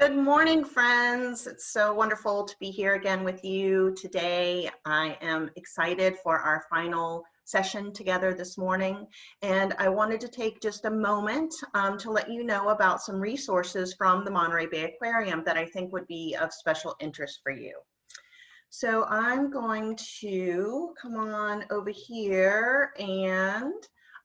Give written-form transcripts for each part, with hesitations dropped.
Good morning, friends. It's so wonderful to be here again with you today. I am excited for our final session together this morning, and I wanted to take just a moment to let you know about some resources from the Monterey Bay Aquarium that I think would be of special interest for you. So I'm going to come on over here and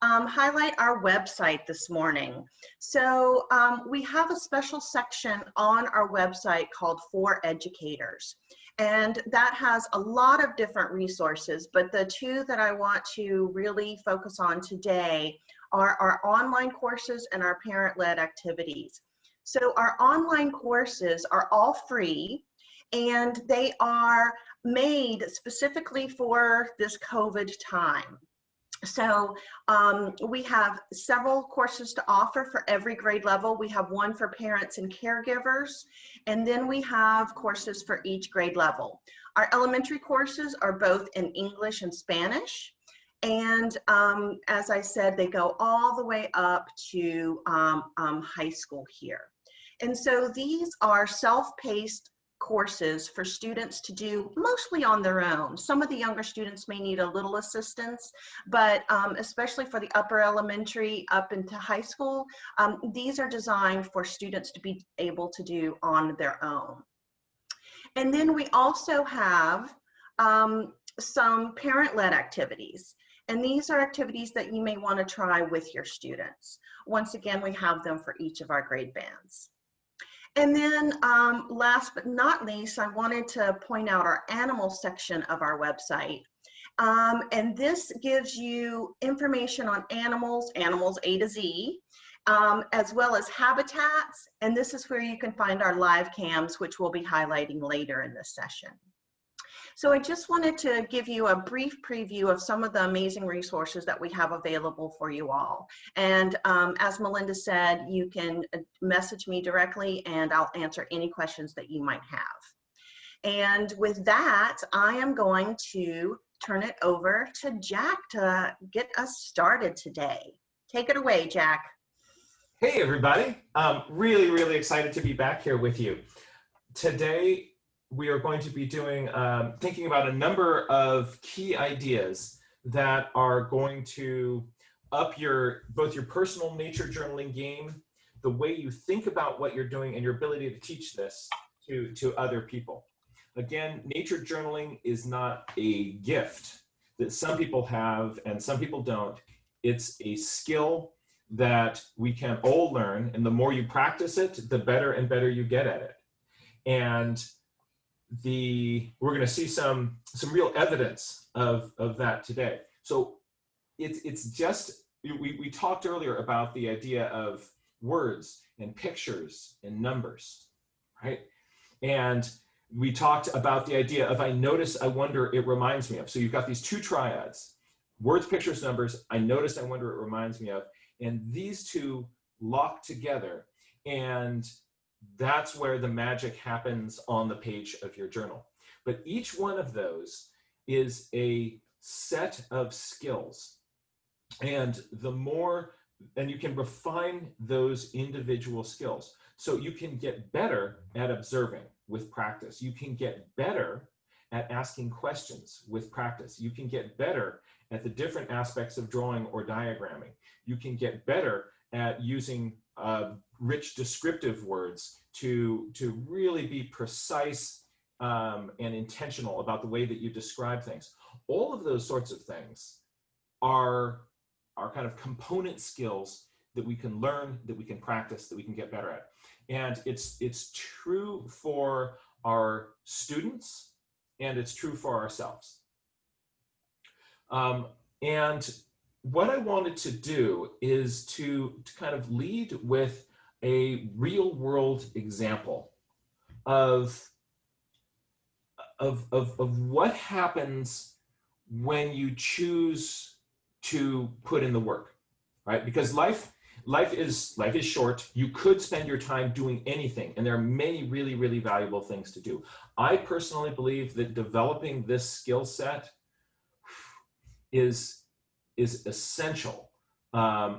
highlight our website this morning. So we have a special section on our website called For Educators. And that has a lot of different resources, but the two that I want to really focus on today are our online courses and our parent-led activities. So our online courses are all free, and they are made specifically for this COVID time. So we have several courses to offer for every grade level. We have one for parents and caregivers, and then we have courses for each grade level. Our elementary courses are both in English and Spanish, and as I said, they go all the way up to high school here. And so these are self-paced courses for students to do mostly on their own. Some of the younger students may need a little assistance, but especially for the upper elementary up into high school, these are designed for students to be able to do on their own. And then we also have some parent-led activities. And these are activities that you may want to try with your students. Once again, we have them for each of our grade bands. And then last but not least, I wanted to point out our animal section of our website. And this gives you information on animals A to Z, as well as habitats. And this is where you can find our live cams, which we'll be highlighting later in this session. So I just wanted to give you a brief preview of some of the amazing resources that we have available for you all. And as Melinda said, you can message me directly and I'll answer any questions that you might have. And with that, I am going to turn it over to Jack to get us started today. Take it away, Jack. Hey, everybody. Really excited to be back here with you. Today, we are going to be doing, thinking about a number of key ideas that are going to up both your personal nature journaling game, the way you think about what you're doing, and your ability to teach this to other people. Again, nature journaling is not a gift that some people have and some people don't. It's a skill that we can all learn, and the more you practice it, the better and better you get at it. And we're going to see some real evidence of that today. So it's just, we talked earlier about the idea of words and pictures and numbers, right? And we talked about the idea of I notice, I wonder, it reminds me of. So you've got these two triads: words, pictures, numbers. I notice, I wonder, it reminds me of. And these two lock together, and that's where the magic happens on the page of your journal. But each one of those is a set of skills. And you can refine those individual skills. So you can get better at observing with practice. You can get better at asking questions with practice. You can get better at the different aspects of drawing or diagramming. You can get better at using rich descriptive words to really be precise and intentional about the way that you describe things. All of those sorts of things are kind of component skills that we can learn, that we can practice, that we can get better at. And it's true for our students, and it's true for ourselves. And what I wanted to do is to kind of lead with a real world example of what happens when you choose to put in the work, right? Because life is short. You could spend your time doing anything, and there are many really valuable things to do. I personally believe that developing this skill set is essential. I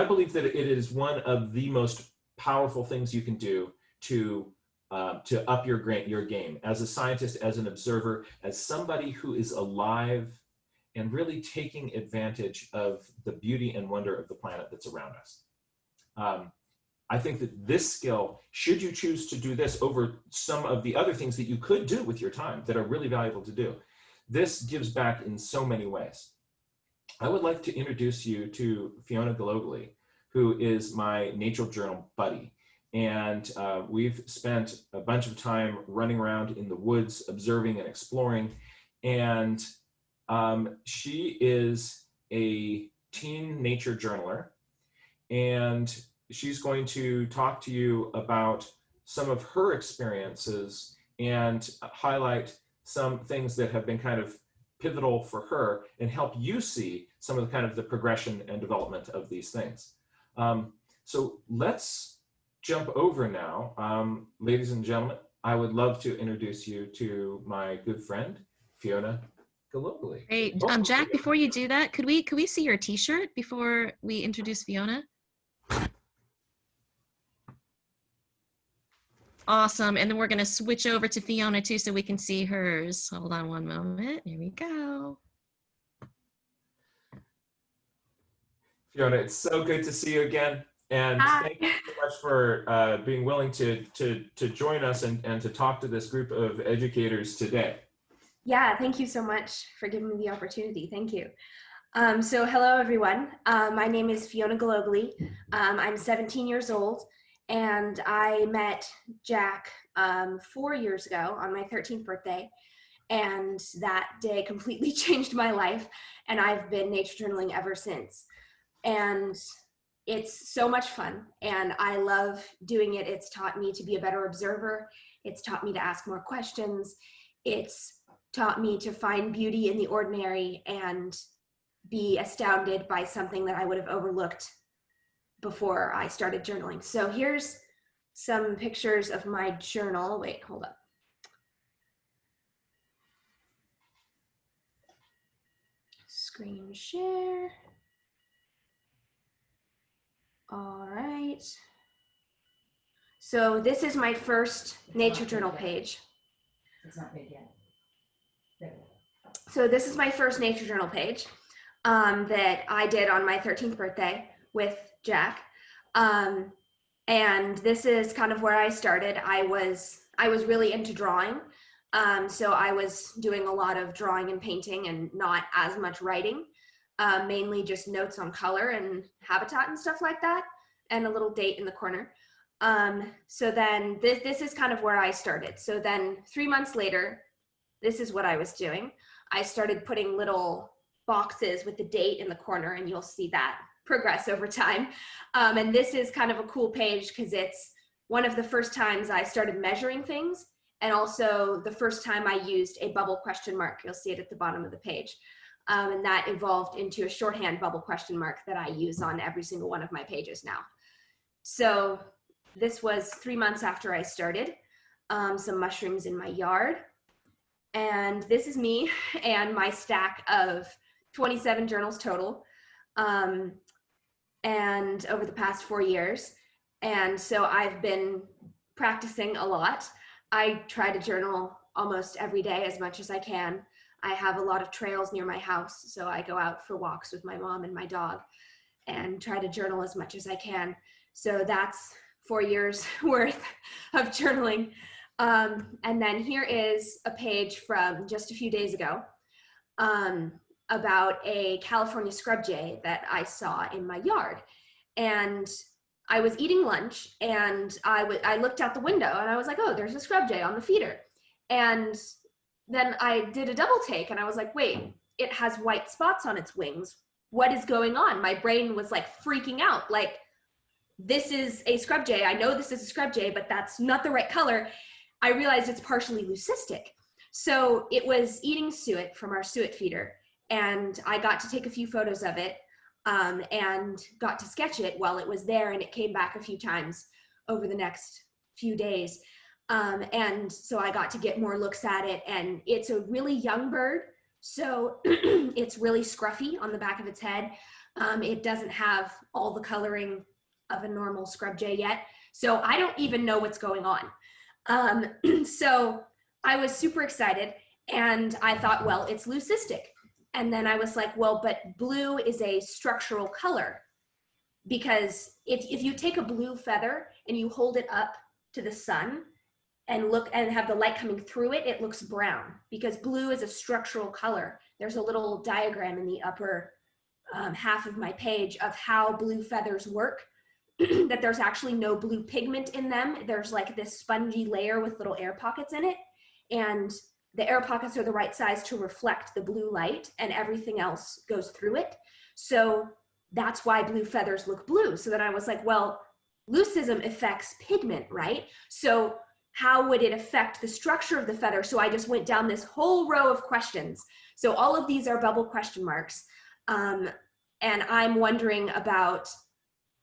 believe that it is one of the most powerful things you can do to up your game as a scientist, as an observer, as somebody who is alive and really taking advantage of the beauty and wonder of the planet that's around us. I think that this skill, should you choose to do this over some of the other things that you could do with your time that are really valuable to do, this gives back in so many ways. I would like to introduce you to Fiona globally, who is my nature journal buddy. And we've spent a bunch of time running around in the woods, observing and exploring. And she is a teen nature journaler. And she's going to talk to you about some of her experiences and highlight some things that have been kind of pivotal for her and help you see some of the kind of the progression and development of these things. So let's jump over now. Ladies and gentlemen, I would love to introduce you to my good friend, Fiona globally. Great. Jack, before you do that, could we see your t-shirt before we introduce Fiona? Awesome. And then we're going to switch over to Fiona too so we can see hers. Hold on one moment. Here we go. Fiona, it's so good to see you again. And thank you so much for being willing to join us and to talk to this group of educators today. Yeah, thank you so much for giving me the opportunity. Thank you. So hello, everyone. My name is Fiona globally. I'm 17 years old. And I met Jack 4 years ago on my 13th birthday, and that day completely changed my life, and I've been nature journaling ever since. And it's so much fun, and I love doing it. It's taught me to be a better observer. It's taught me to ask more questions. It's taught me to find beauty in the ordinary and be astounded by something that I would have overlooked before I started journaling. So here's some pictures of my journal. Wait, hold up. Screen share. All right. So this is my first nature journal page. It's not big yet. There. So this is my first nature journal page that I did on my 13th birthday with Jack. And this is kind of where I started. I was really into drawing. So I was doing a lot of drawing and painting and not as much writing, mainly just notes on color and habitat and stuff like that, and a little date in the corner. So then this is kind of where I started. So then 3 months later, this is what I was doing. I started putting little boxes with the date in the corner, and you'll see that progress over time. And this is kind of a cool page because it's one of the first times I started measuring things, and also the first time I used a bubble question mark. You'll see it at the bottom of the page. And that evolved into a shorthand bubble question mark that I use on every single one of my pages now. So this was 3 months after I started. Some mushrooms in my yard. And this is me and my stack of 27 journals total. And over the past 4 years. And so I've been practicing a lot. I try to journal almost every day as much as I can. I have a lot of trails near my house, so I go out for walks with my mom and my dog and try to journal as much as I can. So that's 4 years worth of journaling. And then here is a page from just a few days ago about a California scrub jay that I saw in my yard. And I was eating lunch and I looked out the window and I was like, oh, there's a scrub jay on the feeder. And then I did a double take and I was like, wait, it has white spots on its wings. What is going on? My brain was like freaking out. Like, this is a scrub jay. I know this is a scrub jay, but that's not the right color. I realized it's partially leucistic. So it was eating suet from our suet feeder. And I got to take a few photos of it and got to sketch it while it was there. And it came back a few times over the next few days. And so I got to get more looks at it. And it's a really young bird. So it's really scruffy on the back of its head. It doesn't have all the coloring of a normal scrub jay yet. So I don't even know what's going on. So I was super excited and I thought, well, it's leucistic. And then I was like, well, but blue is a structural color, because if you take a blue feather and you hold it up to the sun and look and have the light coming through it, it looks brown because blue is a structural color. There's a little diagram in the upper half of my page of how blue feathers work, that there's actually no blue pigment in them. There's like this spongy layer with little air pockets in it. And the air pockets are the right size to reflect the blue light, and everything else goes through it. So that's why blue feathers look blue. So then I was like, well, leucism affects pigment, right? So how would it affect the structure of the feather? So I just went down this whole row of questions. So all of these are bubble question marks. And I'm wondering about,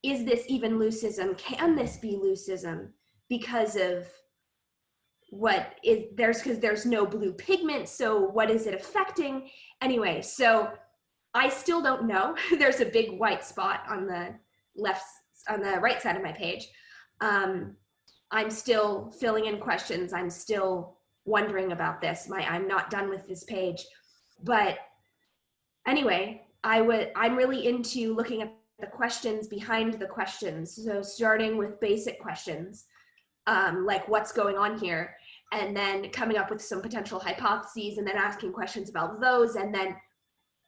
is this even leucism? Can this be leucism? Because of what is because there's no blue pigment. So what is it affecting? Anyway, so I still don't know. There's a big white spot on the right side of my page. I'm still filling in questions. I'm still wondering about this. I'm not done with this page. But anyway, I'm really into looking at the questions behind the questions. So starting with basic questions, like what's going on here, and then coming up with some potential hypotheses, and then asking questions about those, and then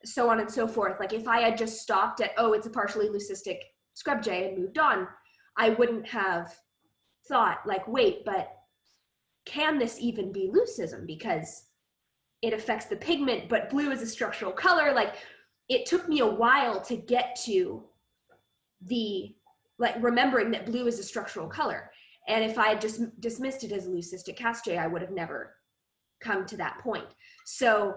so on and so forth. Like if I had just stopped at, oh, it's a partially leucistic scrub jay and moved on, I wouldn't have thought like, wait, but can this even be leucism? Because it affects the pigment, but blue is a structural color. Like it took me a while to get to remembering that blue is a structural color. And if I had just dismissed it as a leucistic cast jay, I would have never come to that point. So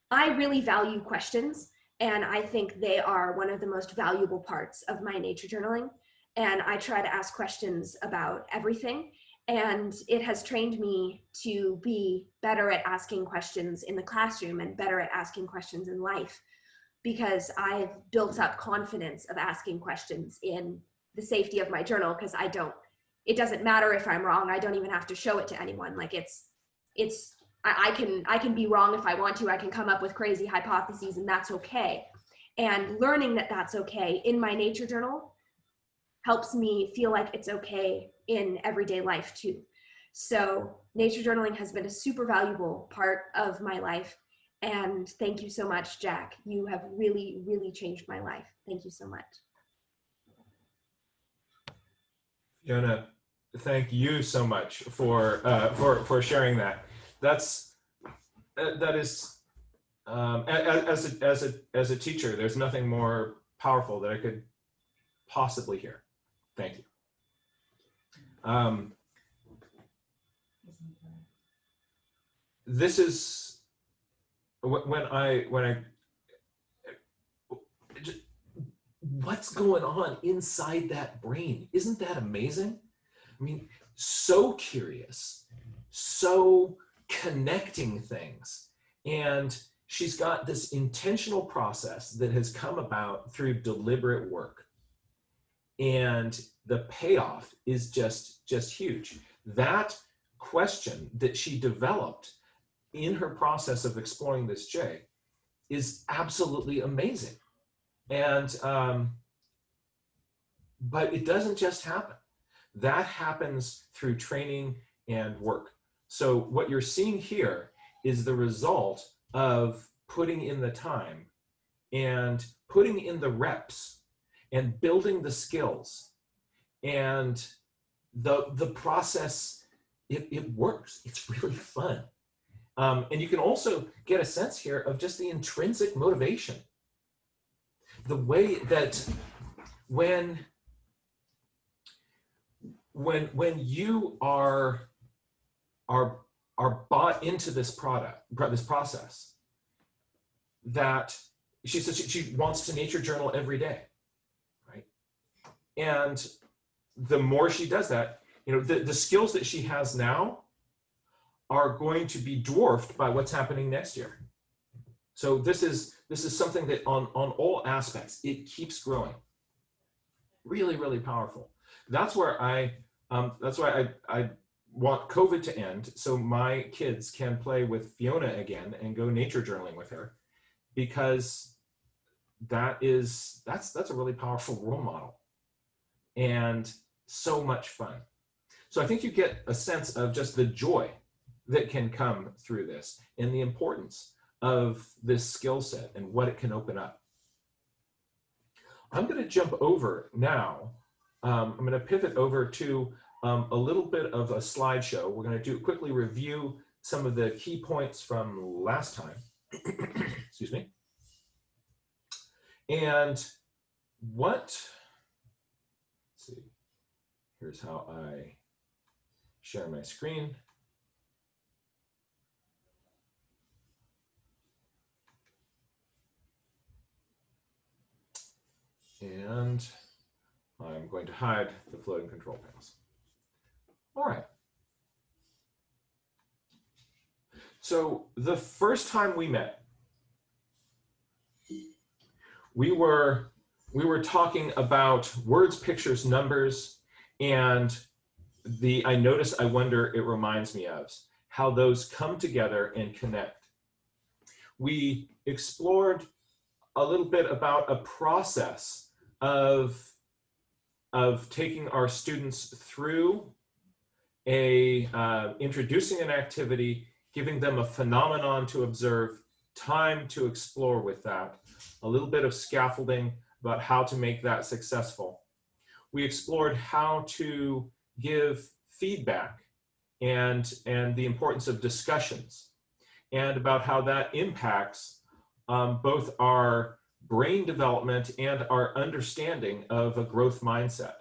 I really value questions, and I think they are one of the most valuable parts of my nature journaling. And I try to ask questions about everything. And it has trained me to be better at asking questions in the classroom and better at asking questions in life, because I've built up confidence of asking questions in the safety of my journal, because it doesn't matter if I'm wrong. I don't even have to show it to anyone. Like I can be wrong if I want to. I can come up with crazy hypotheses, and that's okay. And learning that that's okay in my nature journal helps me feel like it's okay in everyday life too. So nature journaling has been a super valuable part of my life. And thank you so much, Jack. You have really, really changed my life. Thank you so much. Fiona, thank you so much for sharing that. That is as a teacher, there's nothing more powerful that I could possibly hear. Thank you. This is what's going on inside that brain? Isn't that amazing? I mean, so curious, so connecting things. And she's got this intentional process that has come about through deliberate work. And the payoff is just huge. That question that she developed in her process of exploring this jay is absolutely amazing. And, but it doesn't just happen. That happens through training and work. So what you're seeing here is the result of putting in the time and putting in the reps and building the skills. And the process, it works. It's really fun. And you can also get a sense here of just the intrinsic motivation. The way that when you are bought into this process, that she says she wants to nature journal every day, right? And the more she does that, the skills that she has now are going to be dwarfed by what's happening next year. So this is something that on all aspects, it keeps growing. Really, really powerful. That's where that's why I want COVID to end so my kids can play with Fiona again and go nature journaling with her, because that's a really powerful role model and so much fun. So I think you get a sense of just the joy that can come through this and the importance of this skill set and what it can open up. I'm going to jump over now. I'm going to pivot over to a little bit of a slideshow. We're going to quickly review some of the key points from last time. Excuse me. And let's see, here's how I share my screen. And I'm going to hide the floating control panels. All right. So the first time we met, we were talking about words, pictures, numbers, and the I notice, I wonder, it reminds me of, how those come together and connect. We explored a little bit about a process of taking our students through introducing an activity, giving them a phenomenon to observe, time to explore with that, a little bit of scaffolding about how to make that successful. We explored how to give feedback and the importance of discussions, and about how that impacts both our brain development and our understanding of a growth mindset.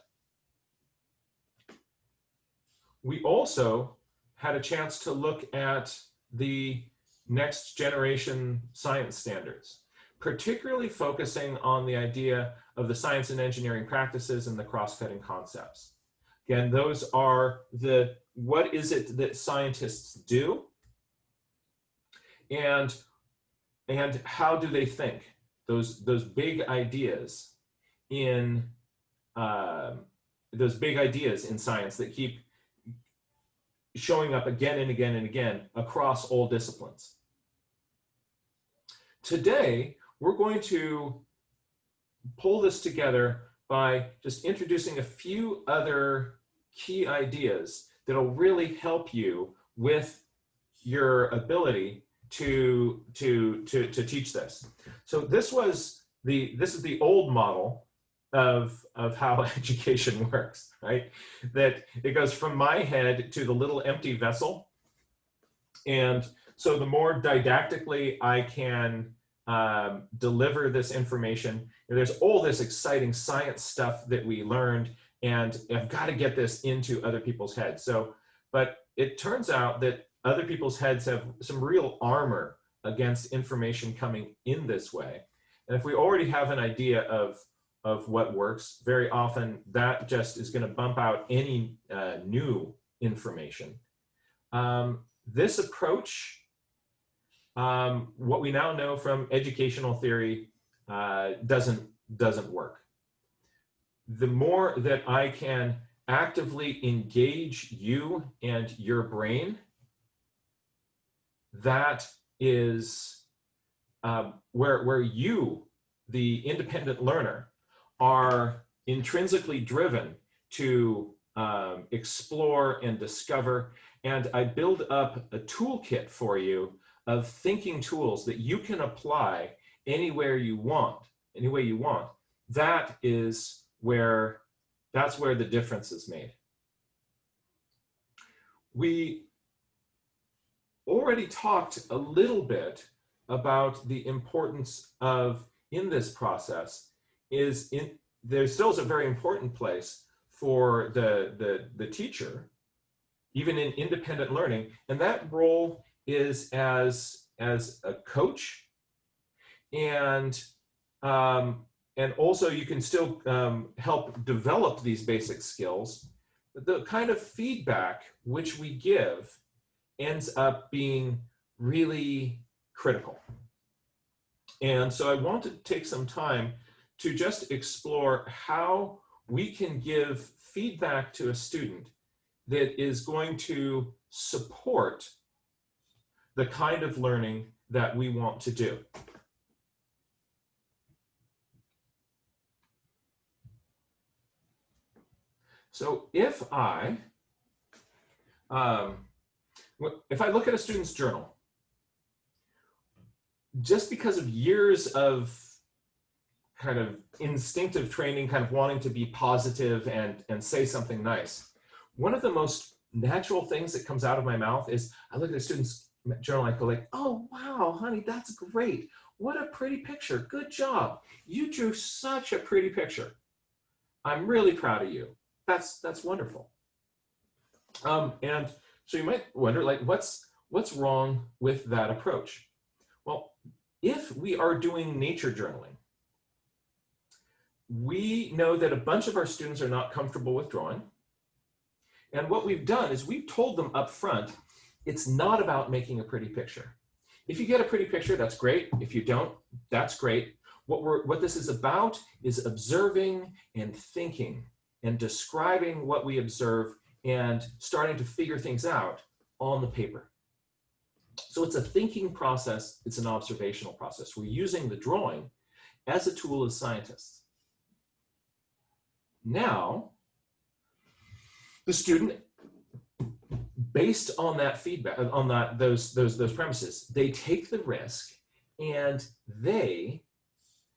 We also had a chance to look at the next generation science standards, particularly focusing on the idea of the science and engineering practices and the cross-cutting concepts. Again, those are what is it that scientists do, and how do they think? Those big ideas in science that keep showing up again and again and again across all disciplines. Today, we're going to pull this together by just introducing a few other key ideas that'll really help you with your ability to teach this. So this is the old model of how education works, right? That it goes from my head to the little empty vessel. And so the more didactically I can deliver this information, there's all this exciting science stuff that we learned, and I've got to get this into other people's heads. So, but it turns out that other people's heads have some real armor against information coming in this way. And if we already have an idea of what works, very often that just is going to bump out any new information. This approach, what we now know from educational theory, doesn't work. The more that I can actively engage you and your brain, that is where you, the independent learner, are intrinsically driven to explore and discover. And I build up a toolkit for you of thinking tools that you can apply anywhere you want, any way you want. That's where the difference is made. We already talked a little bit about the importance of, in this process, there still is a very important place for the teacher, even in independent learning, and that role is as a coach, and also you can still help develop these basic skills. But the kind of feedback which we give ends up being really critical. And so I want to take some time to just explore how we can give feedback to a student that is going to support the kind of learning that we want to do. So if I look at a student's journal, just because of years of kind of instinctive training, kind of wanting to be positive and say something nice, one of the most natural things that comes out of my mouth is I look at a student's journal, I go like, oh, wow, honey, that's great. What a pretty picture. Good job. You drew such a pretty picture. I'm really proud of you. That's wonderful. And so you might wonder, like, what's wrong with that approach? Well, if we are doing nature journaling, we know that a bunch of our students are not comfortable with drawing. And what we've done is we've told them up front, it's not about making a pretty picture. If you get a pretty picture, that's great. If you don't, that's great. What this is about is observing and thinking and describing what we observe and starting to figure things out on the paper. So it's a thinking process. It's an observational process. We're using the drawing as a tool as scientists. Now, the student, based on that feedback, on those premises, they take the risk and they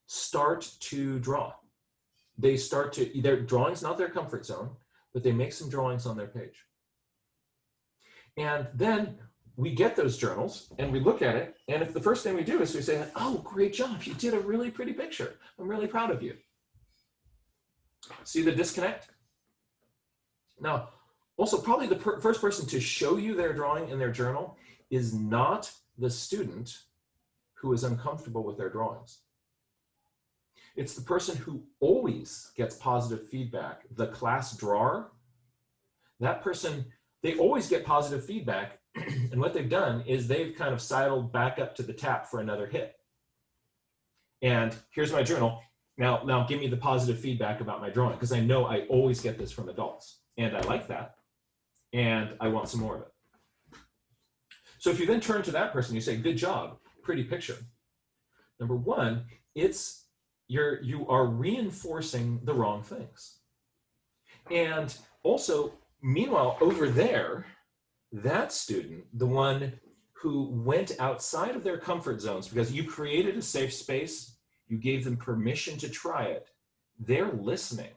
start to draw. Their drawing's not their comfort zone, but they make some drawings on their page. And then we get those journals and we look at it, and if the first thing we do is we say, oh, great job, you did a really pretty picture. I'm really proud of you. See the disconnect? Now, also probably the first person to show you their drawing in their journal is not the student who is uncomfortable with their drawings. It's the person who always gets positive feedback, the class drawer. That person, they always get positive feedback, and what they've done is they've kind of sidled back up to the tap for another hit. And here's my journal. Now give me the positive feedback about my drawing, because I know I always get this from adults, and I like that, and I want some more of it. So if you then turn to that person, you say, good job, pretty picture. Number one, you are reinforcing the wrong things. And also, meanwhile, over there, that student, the one who went outside of their comfort zones because you created a safe space, you gave them permission to try it, they're listening.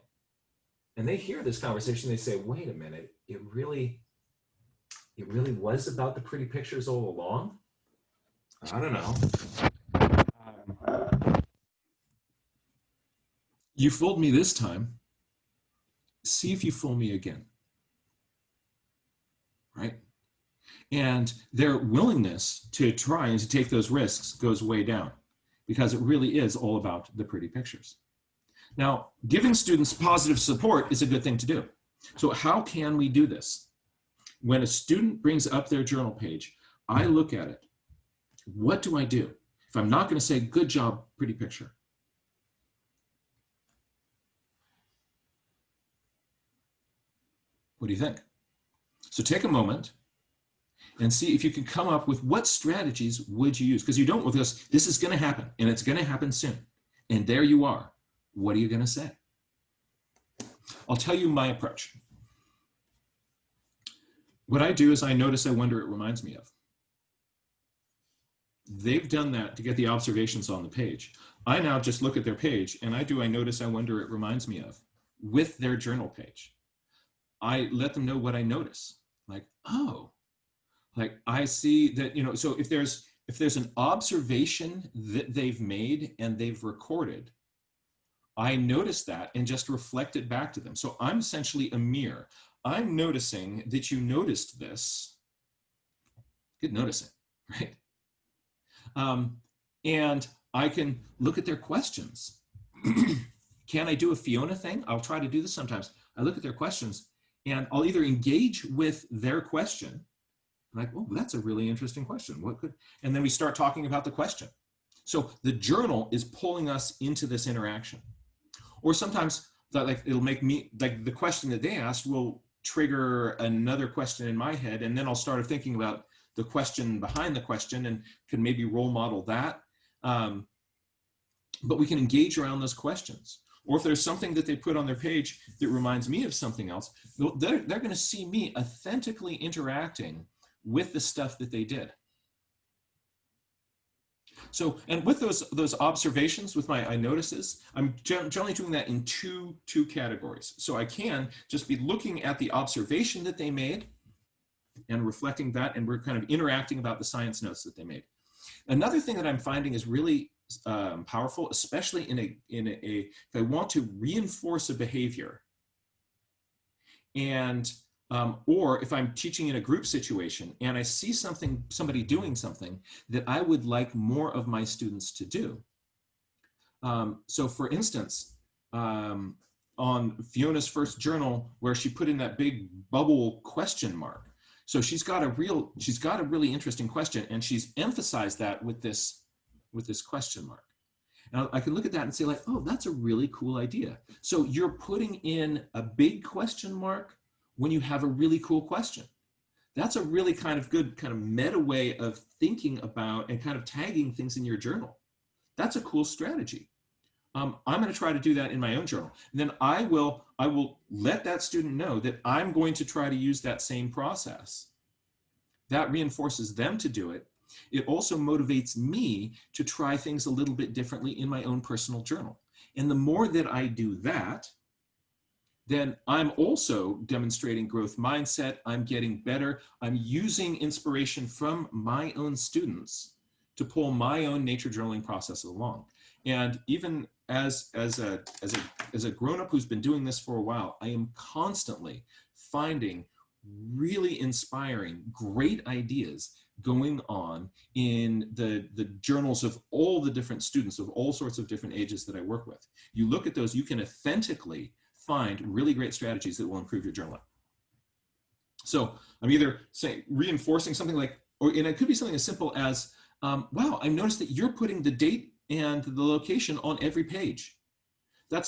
And they hear this conversation, they say, wait a minute, it really was about the pretty pictures all along? I don't know. You fooled me this time. See if you fool me again. Right? And their willingness to try and to take those risks goes way down, because it really is all about the pretty pictures. Now, giving students positive support is a good thing to do. So how can we do this? When a student brings up their journal page, I look at it. What do I do? If I'm not going to say, good job, pretty picture. What do you think? So take a moment and see if you can come up with what strategies would you use? Because you don't, with this is going to happen, and it's going to happen soon. And there you are. What are you going to say? I'll tell you my approach. What I do is I notice, I wonder, it reminds me of. They've done that to get the observations on the page. I now just look at their page and I notice, I wonder, it reminds me of, with their journal page. I let them know what I notice. Like, oh, like I see that, you know, so if there's an observation that they've made and they've recorded, I notice that and just reflect it back to them. So I'm essentially a mirror. I'm noticing that you noticed this. Good noticing, right? And I can look at their questions. Can I do a Fiona thing? I'll try to do this sometimes. I look at their questions and I'll either engage with their question, like, oh, that's a really interesting question. What could, and then we start talking about the question. So the journal is pulling us into this interaction. Or sometimes that like it'll make me, like the question that they asked will trigger another question in my head, and then I'll start thinking about the question behind the question and can maybe role model that. But we can engage around those questions. Or if there's something that they put on their page that reminds me of something else, they're going to see me authentically interacting with the stuff that they did. So, and with those observations, with my I notices, I'm generally doing that in two categories. So I can just be looking at the observation that they made and reflecting that, and we're kind of interacting about the science notes that they made. Another thing that I'm finding is really powerful, especially if I want to reinforce a behavior, and or if I'm teaching in a group situation and I see somebody doing something that I would like more of my students to do. So for instance, on Fiona's first journal, where she put in that big bubble question mark. So she's got a really interesting question, and she's emphasized that with this question mark. Now I can look at that and say like, oh, that's a really cool idea. So you're putting in a big question mark when you have a really cool question. That's a really kind of good kind of meta way of thinking about and kind of tagging things in your journal. That's a cool strategy. I'm going to try to do that in my own journal. And then I will let that student know that I'm going to try to use that same process. That reinforces them to do it. It also motivates me to try things a little bit differently in my own personal journal. And the more that I do that, then I'm also demonstrating growth mindset. I'm getting better. I'm using inspiration from my own students to pull my own nature journaling process along. And even as a grown-up who's been doing this for a while, I am constantly finding really inspiring, great ideas going on in the journals of all the different students of all sorts of different ages that I work with. You look at those, you can authentically find really great strategies that will improve your journaling. So I'm either saying reinforcing something like, and it could be something as simple as, wow, I noticed that you're putting the date and the location on every page. That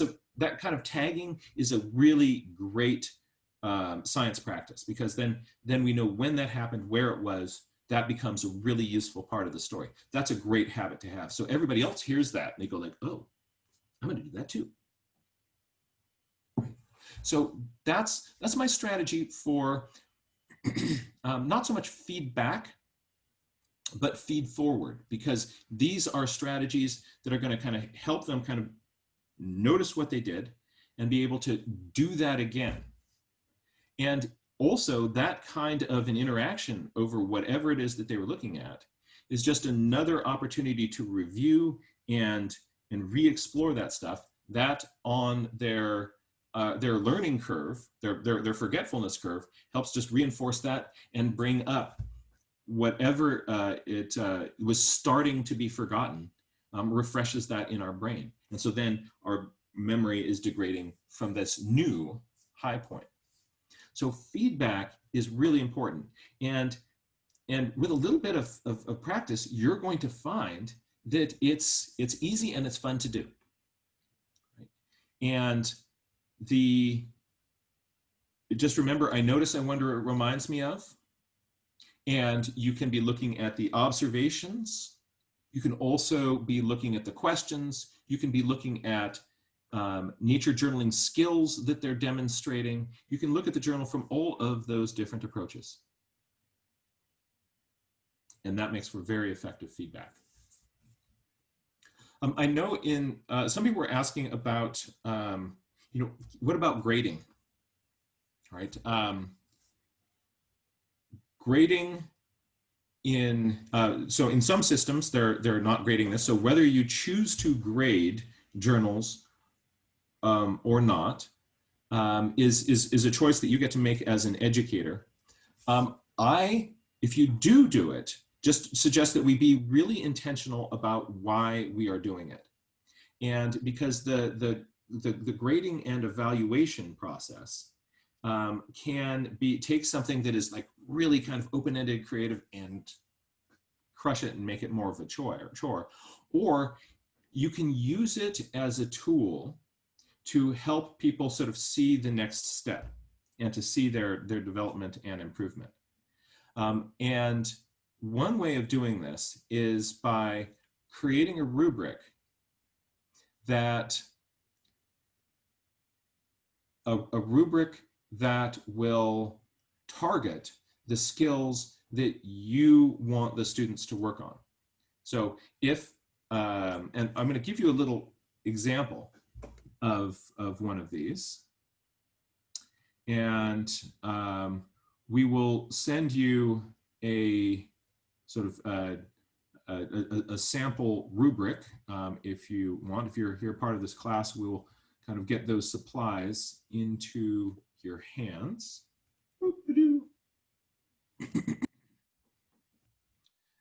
kind of tagging is a really great science practice, because then we know when that happened, where it was. That becomes a really useful part of the story. That's a great habit to have. So everybody else hears that and they go like, oh, I'm going to do that too. So that's my strategy for not so much feedback, but feed forward, because these are strategies that are going to kind of help them kind of notice what they did and be able to do that again. And also that kind of an interaction over whatever it is that they were looking at is just another opportunity to review and re-explore that stuff that on their learning curve, their forgetfulness curve, helps just reinforce that and bring up whatever it was starting to be forgotten, refreshes that in our brain. And so then our memory is degrading from this new high point. So feedback is really important. And with a little bit of practice, you're going to find that it's easy and it's fun to do. Right? And just remember, I notice, I wonder, it reminds me of. And you can be looking at the observations. You can also be looking at the questions. You can be looking at nature journaling skills that they're demonstrating. You can look at the journal from all of those different approaches. And that makes for very effective feedback. I know some people were asking about, what about grading? All right. Grading so in some systems, they're not grading this. So whether you choose to grade journals or not is a choice that you get to make as an educator. If you do it, just suggest that we be really intentional about why we are doing it. And because the grading and evaluation process can take something that is like really kind of open-ended, creative, and crush it and make it more of a chore. Or you can use it as a tool to help people sort of see the next step and to see their development and improvement. And one way of doing this is by creating a rubric that will target the skills that you want the students to work on. So if, and I'm going to give you a little example of one of these. And we will send you a sort of a sample rubric if you want. If you're here part of this class, we will kind of get those supplies into your hands.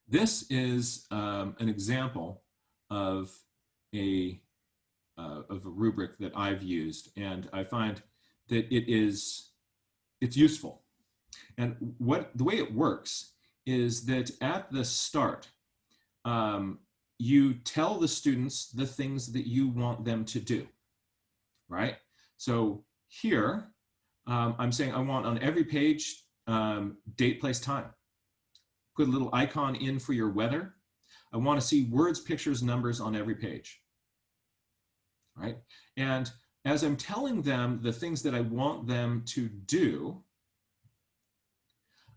This is an example of a rubric that I've used, and I find that it's useful. And the way it works is that at the start, you tell the students the things that you want them to do, right? So here, I'm saying I want on every page, date, place, time. Put a little icon in for your weather. I want to see words, pictures, numbers on every page, right? And as I'm telling them the things that I want them to do,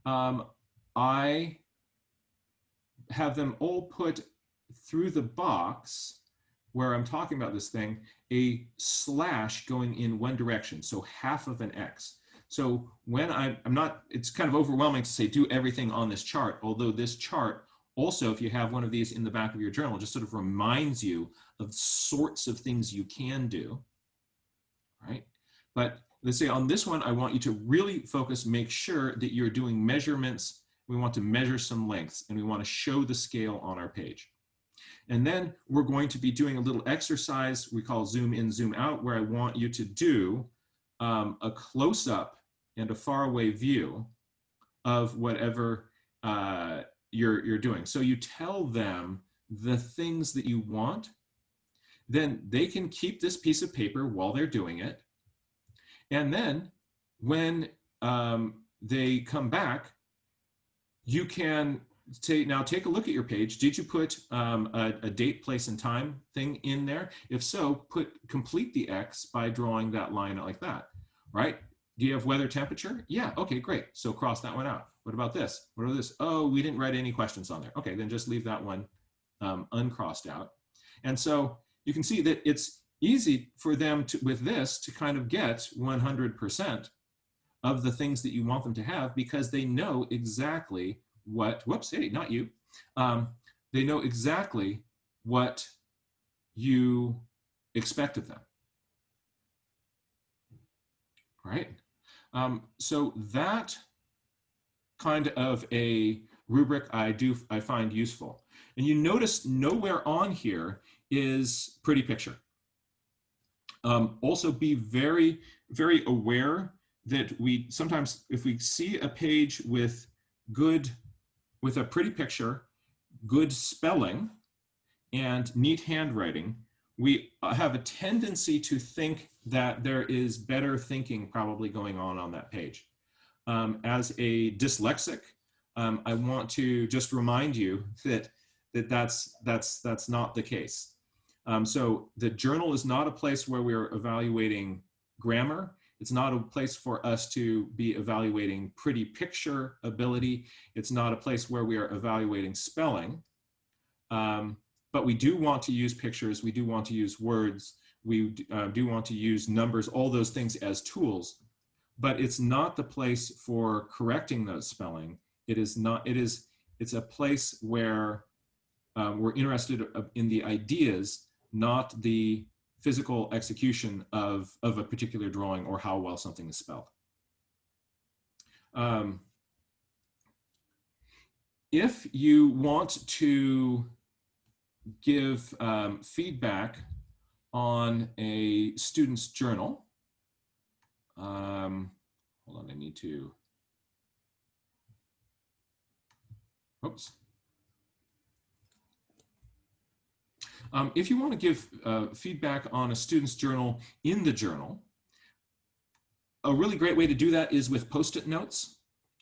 I have them all put through the box where I'm talking about this thing, a slash going in one direction, so half of an X. So when I'm not, it's kind of overwhelming to say do everything on this chart, although this chart also, if you have one of these in the back of your journal, just sort of reminds you of sorts of things you can do, right? But let's say on this one, I want you to really focus, make sure that you're doing measurements. We want to measure some lengths, and we want to show the scale on our page. And then we're going to be doing a little exercise we call zoom in, zoom out, where I want you to do a close-up and a faraway view of whatever you're doing. So you tell them the things that you want, then they can keep this piece of paper while they're doing it. And then when they come back, you can say, now take a look at your page. Did you put a date, place, and time thing in there? If so, complete the X by drawing that line like that, right? Do you have weather, temperature? Yeah, okay, great. So cross that one out. What about this? What about this? Oh, we didn't write any questions on there. Okay, then just leave that one uncrossed out. And so you can see that it's easy for them to, with this, to kind of get 100% of the things that you want them to have, because they know exactly what, whoops, hey, not you. They know exactly what you expect of them, right? So that kind of a rubric I find useful. And you notice nowhere on here is pretty picture. Also be very, very aware that we sometimes, if we see a page with a pretty picture, good spelling, and neat handwriting, we have a tendency to think that there is better thinking probably going on that page. As a dyslexic, I want to just remind you that's not the case. So the journal is not a place where we're evaluating grammar. It's not a place for us to be evaluating pretty picture ability. It's not a place where we are evaluating spelling. But we do want to use pictures. We do want to use words. We do want to use numbers, all those things as tools. But it's not the place for correcting those spelling. It is not. It's a place where we're interested in the ideas, not the physical execution of a particular drawing or how well something is spelled. If you want to give feedback on a student's journal, hold on, I need to, oops. If you want to give feedback on a student's journal in the journal, a really great way to do that is with Post-it notes.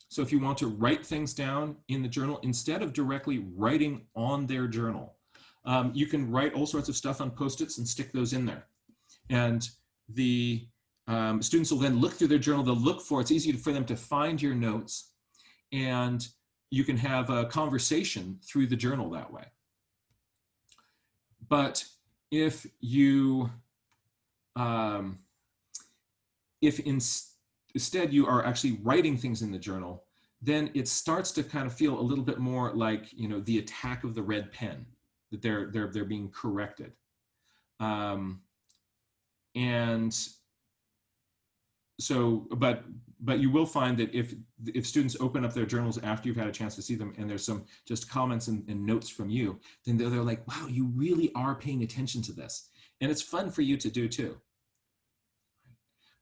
So if you want to write things down in the journal, instead of directly writing on their journal, you can write all sorts of stuff on Post-its and stick those in there. And the students will then look through their journal, they'll look for, it's easy for them to find your notes, and you can have a conversation through the journal that way. But if you, instead you are actually writing things in the journal, then it starts to kind of feel a little bit more like, you know, the attack of the red pen, that they're being corrected. And so, but you will find that if students open up their journals after you've had a chance to see them, and there's some just comments and notes from you, then they're like, wow, you really are paying attention to this. And it's fun for you to do too.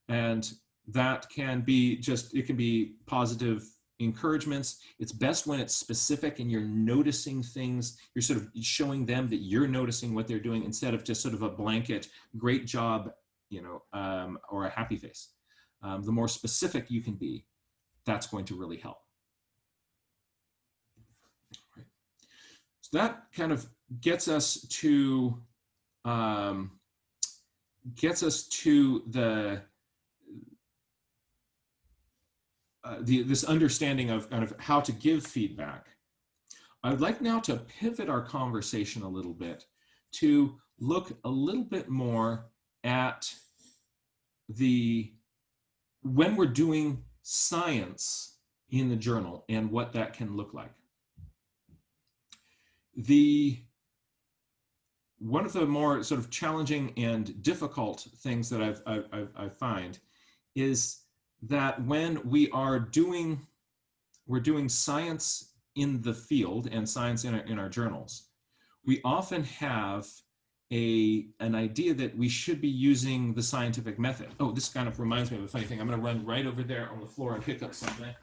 And that can be just, it can be positive encouragements. It's best when it's specific and you're noticing things, you're sort of showing them that you're noticing what they're doing, instead of just sort of a blanket, great job, you know, or a happy face. The more specific you can be, that's going to really help. Right. So that kind of gets us to this understanding of kind of how to give feedback. I would like now to pivot our conversation a little bit to look a little bit more at when we're doing science in the journal and what that can look like. One of the more sort of challenging and difficult things that I find is that when we're doing science in the field and science in our journals, we often have an idea that we should be using the scientific method. Oh, this kind of reminds me of a funny thing. I'm going to run right over there on the floor and pick up something.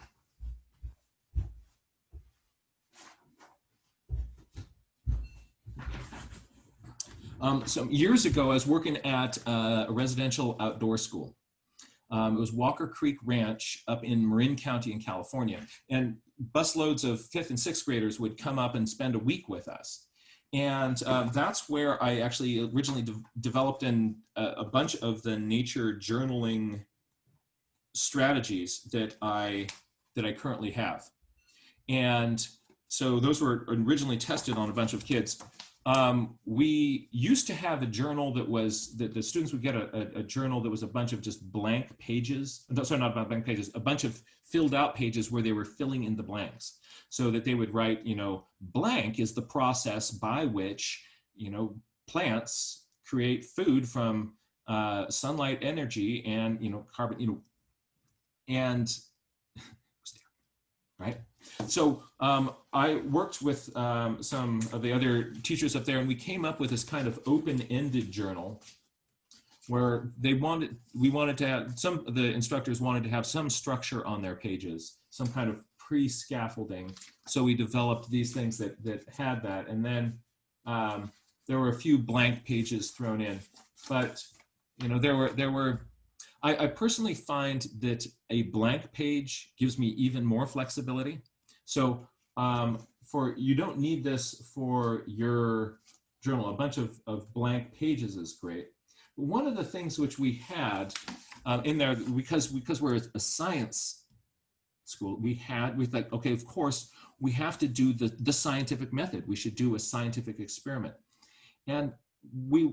Some years ago, I was working at a residential outdoor school. It was Walker Creek Ranch up in Marin County in California. And busloads of 5th and 6th graders would come up and spend a week with us. And that's where I actually originally developed a bunch of the nature journaling strategies that I currently have. And so those were originally tested on a bunch of kids. We used to have a journal that the students would get a journal that was a bunch of just blank pages. Sorry, not blank pages, a bunch of filled out pages where they were filling in the blanks. So that they would write, you know, blank is the process by which, you know, plants create food from sunlight, energy, and, you know, carbon, you know, and right. So I worked with some of the other teachers up there, and we came up with this kind of open-ended journal where we wanted to have, some of the instructors wanted to have some structure on their pages, some kind of pre-scaffolding. So we developed these things that had that. And then there were a few blank pages thrown in. But, you know, I personally find that a blank page gives me even more flexibility. So you don't need this for your journal. A bunch of blank pages is great. But one of the things which we had in there, because we're a science school, we like, okay, of course, we have to do the scientific method. We should do a scientific experiment. And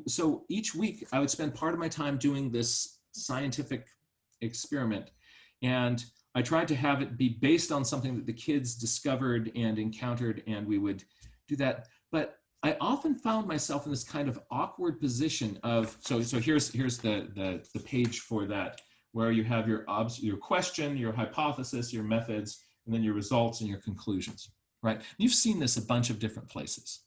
so each week I would spend part of my time doing this scientific experiment. And I tried to have it be based on something that the kids discovered and encountered, and we would do that. But I often found myself in this kind of awkward position of, so here's the page for that, where you have your question, your hypothesis, your methods, and then your results and your conclusions, right? You've seen this a bunch of different places.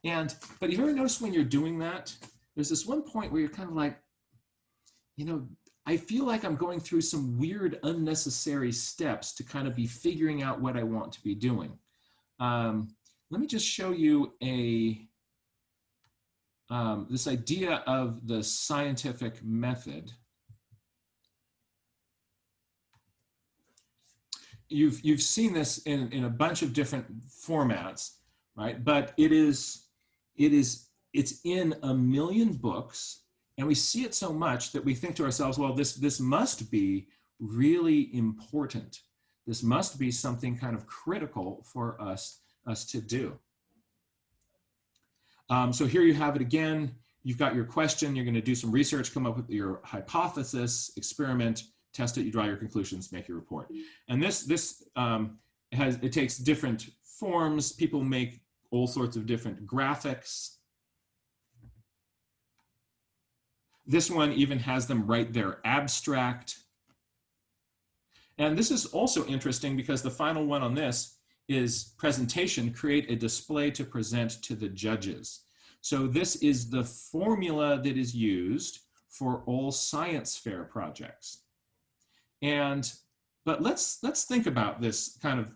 But you've ever noticed when you're doing that, there's this one point where you're kind of like, you know, I feel like I'm going through some weird, unnecessary steps to kind of be figuring out what I want to be doing. Let me just show you this idea of the scientific method. You've seen this in a bunch of different formats, right? But it's in a million books, and we see it so much that we think to ourselves, well, this must be really important. This must be something kind of critical for us to do. So here you have it again. You've got your question. You're going to do some research, come up with your hypothesis, experiment, test it, you draw your conclusions, make your report. And this takes different forms. People make all sorts of different graphics. This one even has them write their abstract. And this is also interesting because the final one on this is presentation, create a display to present to the judges. So this is the formula that is used for all science fair projects. But let's think about this kind of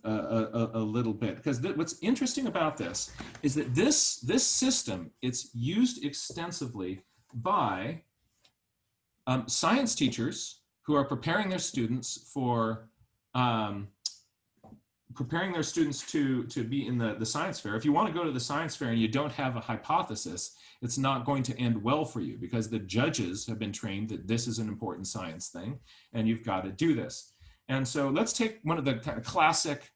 a little bit, because what's interesting about this is that this system, it's used extensively by science teachers who are preparing their students for to be in the science fair. If you want to go to the science fair and you don't have a hypothesis, it's not going to end well for you, because the judges have been trained that this is an important science thing and you've got to do this. And so let's take one of the kind of classic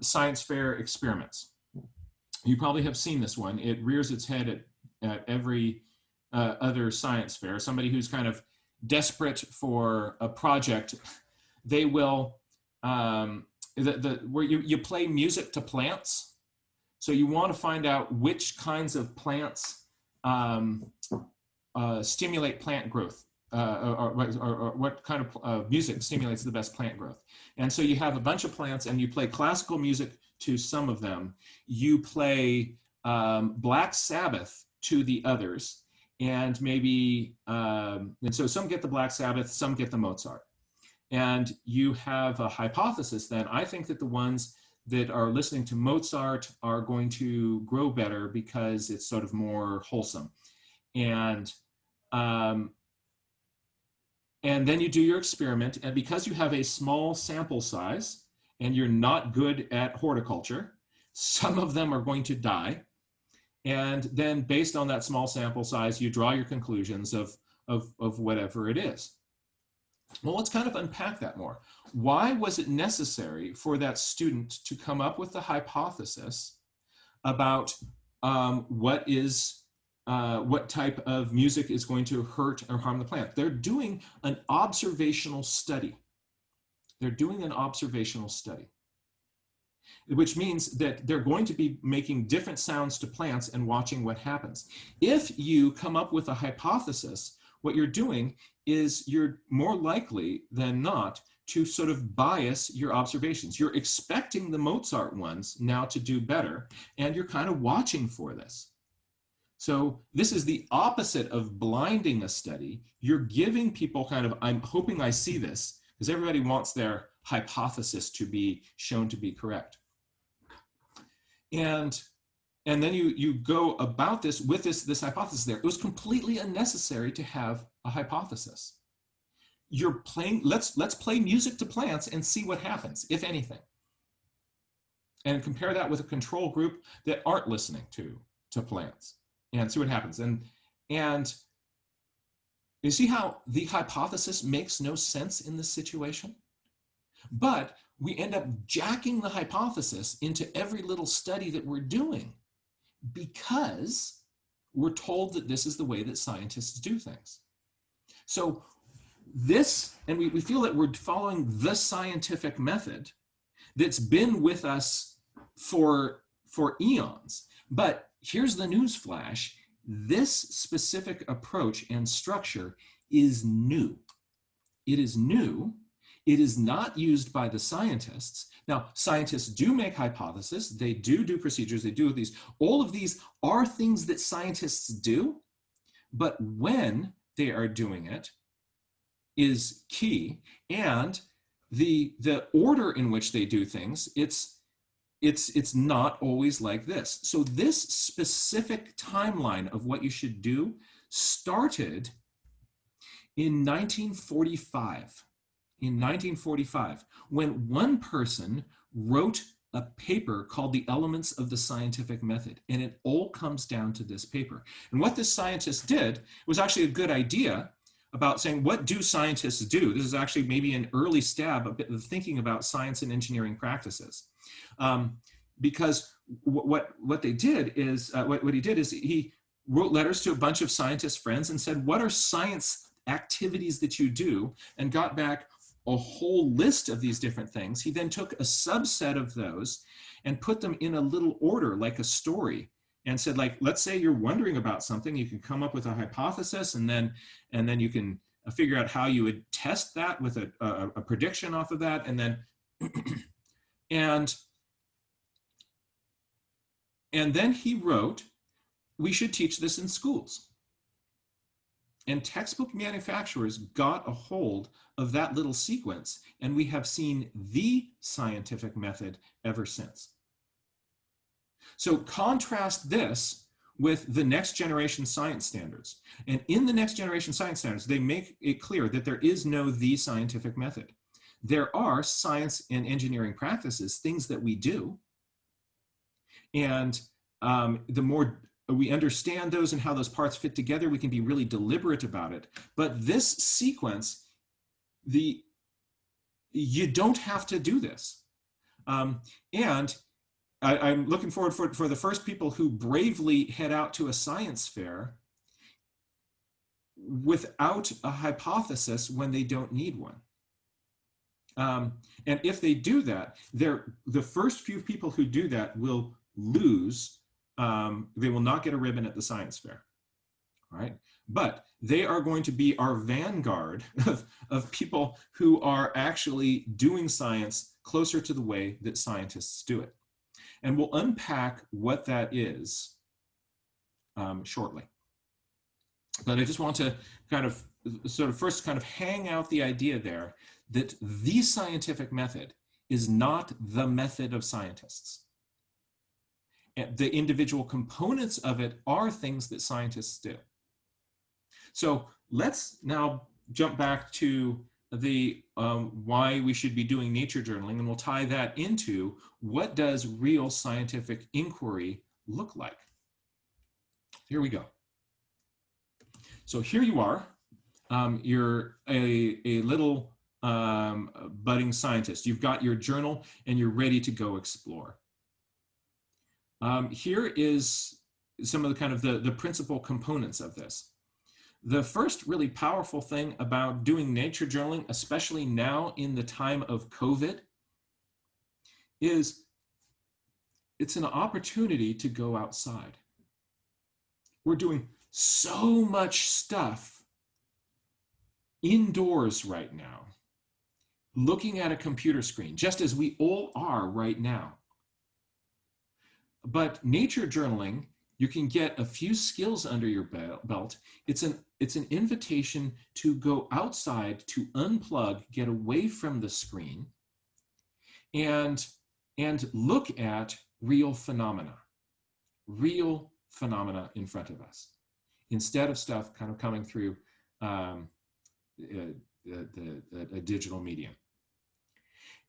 science fair experiments. You probably have seen this one. It rears its head at every other science fair. Somebody who's kind of desperate for a project, they will, where you play music to plants. So you want to find out which kinds of plants stimulate plant growth, or what kind of music stimulates the best plant growth. And so you have a bunch of plants and you play classical music to some of them. You play Black Sabbath to the others, and maybe, and so some get the Black Sabbath, some get the Mozart. And you have a hypothesis then. I think that the ones that are listening to Mozart are going to grow better because it's sort of more wholesome. And then you do your experiment, and because you have a small sample size and you're not good at horticulture, some of them are going to die. And then based on that small sample size, you draw your conclusions of whatever it is. Well, let's kind of unpack that more. Why was it necessary for that student to come up with the hypothesis about what type of music is going to hurt or harm the plant? They're doing an observational study. They're doing an observational study, which means that they're going to be making different sounds to plants and watching what happens. If you come up with a hypothesis, what you're doing is you're more likely than not to sort of bias your observations. You're expecting the Mozart ones now to do better, and you're kind of watching for this. So this is the opposite of blinding a study. You're giving people kind of, I'm hoping I see this, because everybody wants their hypothesis to be shown to be correct. And then you go about this with this hypothesis there. It was completely unnecessary to have a hypothesis. You're playing, let's play music to plants and see what happens, if anything. And compare that with a control group that aren't listening to plants and see what happens. And you see how the hypothesis makes no sense in this situation? But we end up jacking the hypothesis into every little study that we're doing, because we're told that this is the way that scientists do things. So this, and we feel that we're following the scientific method that's been with us for eons. But here's the news flash. This specific approach and structure is new. It is new. It is not used by the scientists. Now, scientists do make hypotheses. They do procedures. They do these. All of these are things that scientists do, but when they are doing it is key. And the order in which they do things, it's it's not always like this. So this specific timeline of what you should do started in 1945. In 1945, when one person wrote a paper called The Elements of the Scientific Method, and it all comes down to this paper. And what this scientist did was actually a good idea about saying, what do scientists do? This is actually maybe an early stab a bit of thinking about science and engineering practices. Because what they did is, what he did is he wrote letters to a bunch of scientist friends and said, what are science activities that you do? And got back a whole list of these different things. He then took a subset of those and put them in a little order, like a story, and said, like, let's say you're wondering about something, you can come up with a hypothesis, and then you can figure out how you would test that with a prediction off of that, and then and then he wrote, we should teach this in schools. And textbook manufacturers got a hold of that little sequence, and we have seen the scientific method ever since. So contrast this with the next generation science standards. And in the next generation science standards, they make it clear that there is no the scientific method. There are science and engineering practices, things that we do. And the more we understand those and how those parts fit together, we can be really deliberate about it. But this sequence, you don't have to do this. And I'm looking forward for the first people who bravely head out to a science fair without a hypothesis when they don't need one. And if they do that, the first few people who do that will lose. They will not get a ribbon at the science fair, all right? But they are going to be our vanguard of people who are actually doing science closer to the way that scientists do it. And we'll unpack what that is shortly. But I just want to first hang out the idea there that the scientific method is not the method of scientists. The individual components of it are things that scientists do. So let's now jump back to the why we should be doing nature journaling, and we'll tie that into what does real scientific inquiry look like. Here we go. So here you are. You're a little budding scientist. You've got your journal and you're ready to go explore. Here is some of the principal components of this. The first really powerful thing about doing nature journaling, especially now in the time of COVID, is it's an opportunity to go outside. We're doing so much stuff indoors right now, looking at a computer screen, just as we all are right now. But nature journaling, you can get a few skills under your belt. It's an invitation to go outside, to unplug, get away from the screen, and look at real phenomena in front of us, instead of stuff kind of coming through a digital medium.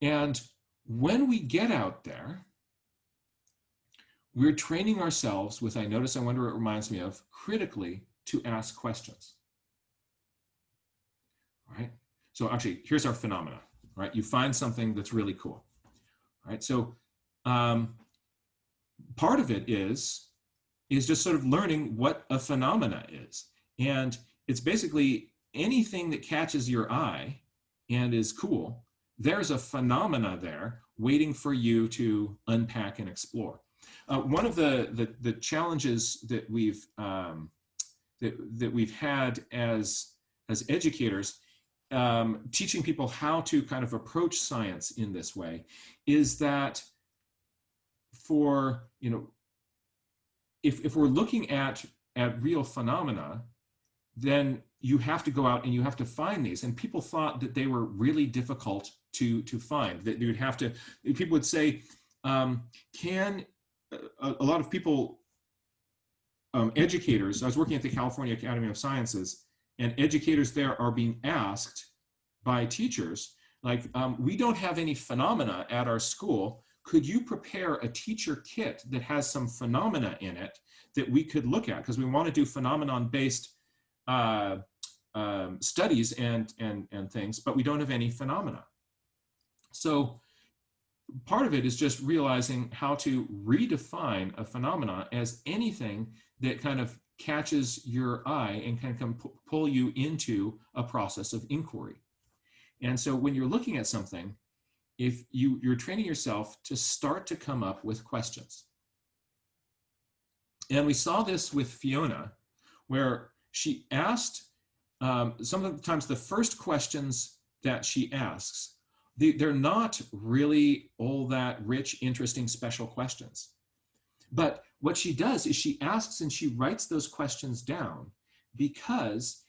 And when we get out there, we're training ourselves with, I wonder what it reminds me of, critically to ask questions. All right? So actually, here's our phenomena, right? You find something that's really cool, all right? So part of it is just sort of learning what a phenomena is. And it's basically anything that catches your eye and is cool, there's a phenomena there waiting for you to unpack and explore. One of the challenges that we've had as educators, teaching people how to kind of approach science in this way, is that for, if we're looking at real phenomena, then you have to go out and you have to find these. And people thought that they were really difficult to find, that you would have to, people would say, can a lot of people, educators, I was working at the California Academy of Sciences, and educators there are being asked by teachers, like, we don't have any phenomena at our school. Could you prepare a teacher kit that has some phenomena in it that we could look at? Because we want to do phenomenon-based studies and things, but we don't have any phenomena. So part of it is just realizing how to redefine a phenomena as anything that kind of catches your eye and can pull you into a process of inquiry. And so when you're looking at something, if you're training yourself to start to come up with questions. And we saw this with Fiona, where she asked, sometimes the first questions that she asks, they're not really all that rich, interesting, special questions. But what she does is she asks and she writes those questions down, because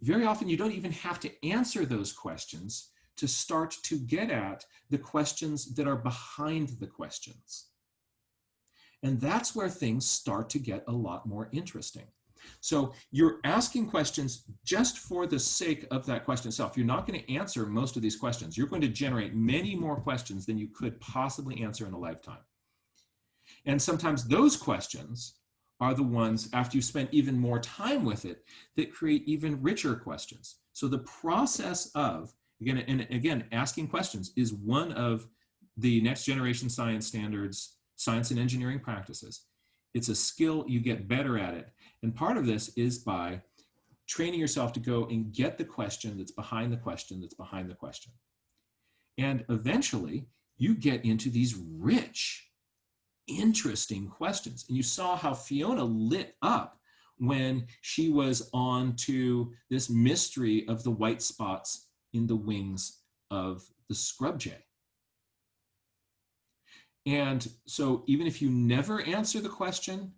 very often you don't even have to answer those questions to start to get at the questions that are behind the questions. And that's where things start to get a lot more interesting. So you're asking questions just for the sake of that question itself. You're not going to answer most of these questions. You're going to generate many more questions than you could possibly answer in a lifetime. And sometimes those questions are the ones, after you spend even more time with it, that create even richer questions. So the process of, again, asking questions is one of the next generation science standards, science and engineering practices. It's a skill, you get better at it. And part of this is by training yourself to go and get the question that's behind the question that's behind the question. And eventually you get into these rich, interesting questions. And you saw how Fiona lit up when she was on to this mystery of the white spots in the wings of the scrub jay. And so even if you never answer the question,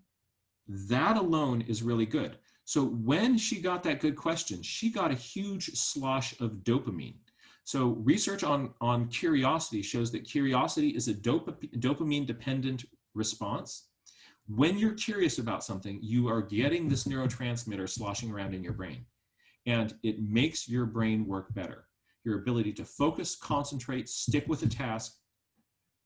that alone is really good. So when she got that good question, she got a huge slosh of dopamine. So research on curiosity shows that curiosity is a dopamine-dependent response. When you're curious about something, you are getting this neurotransmitter sloshing around in your brain, and it makes your brain work better. Your ability to focus, concentrate, stick with a task,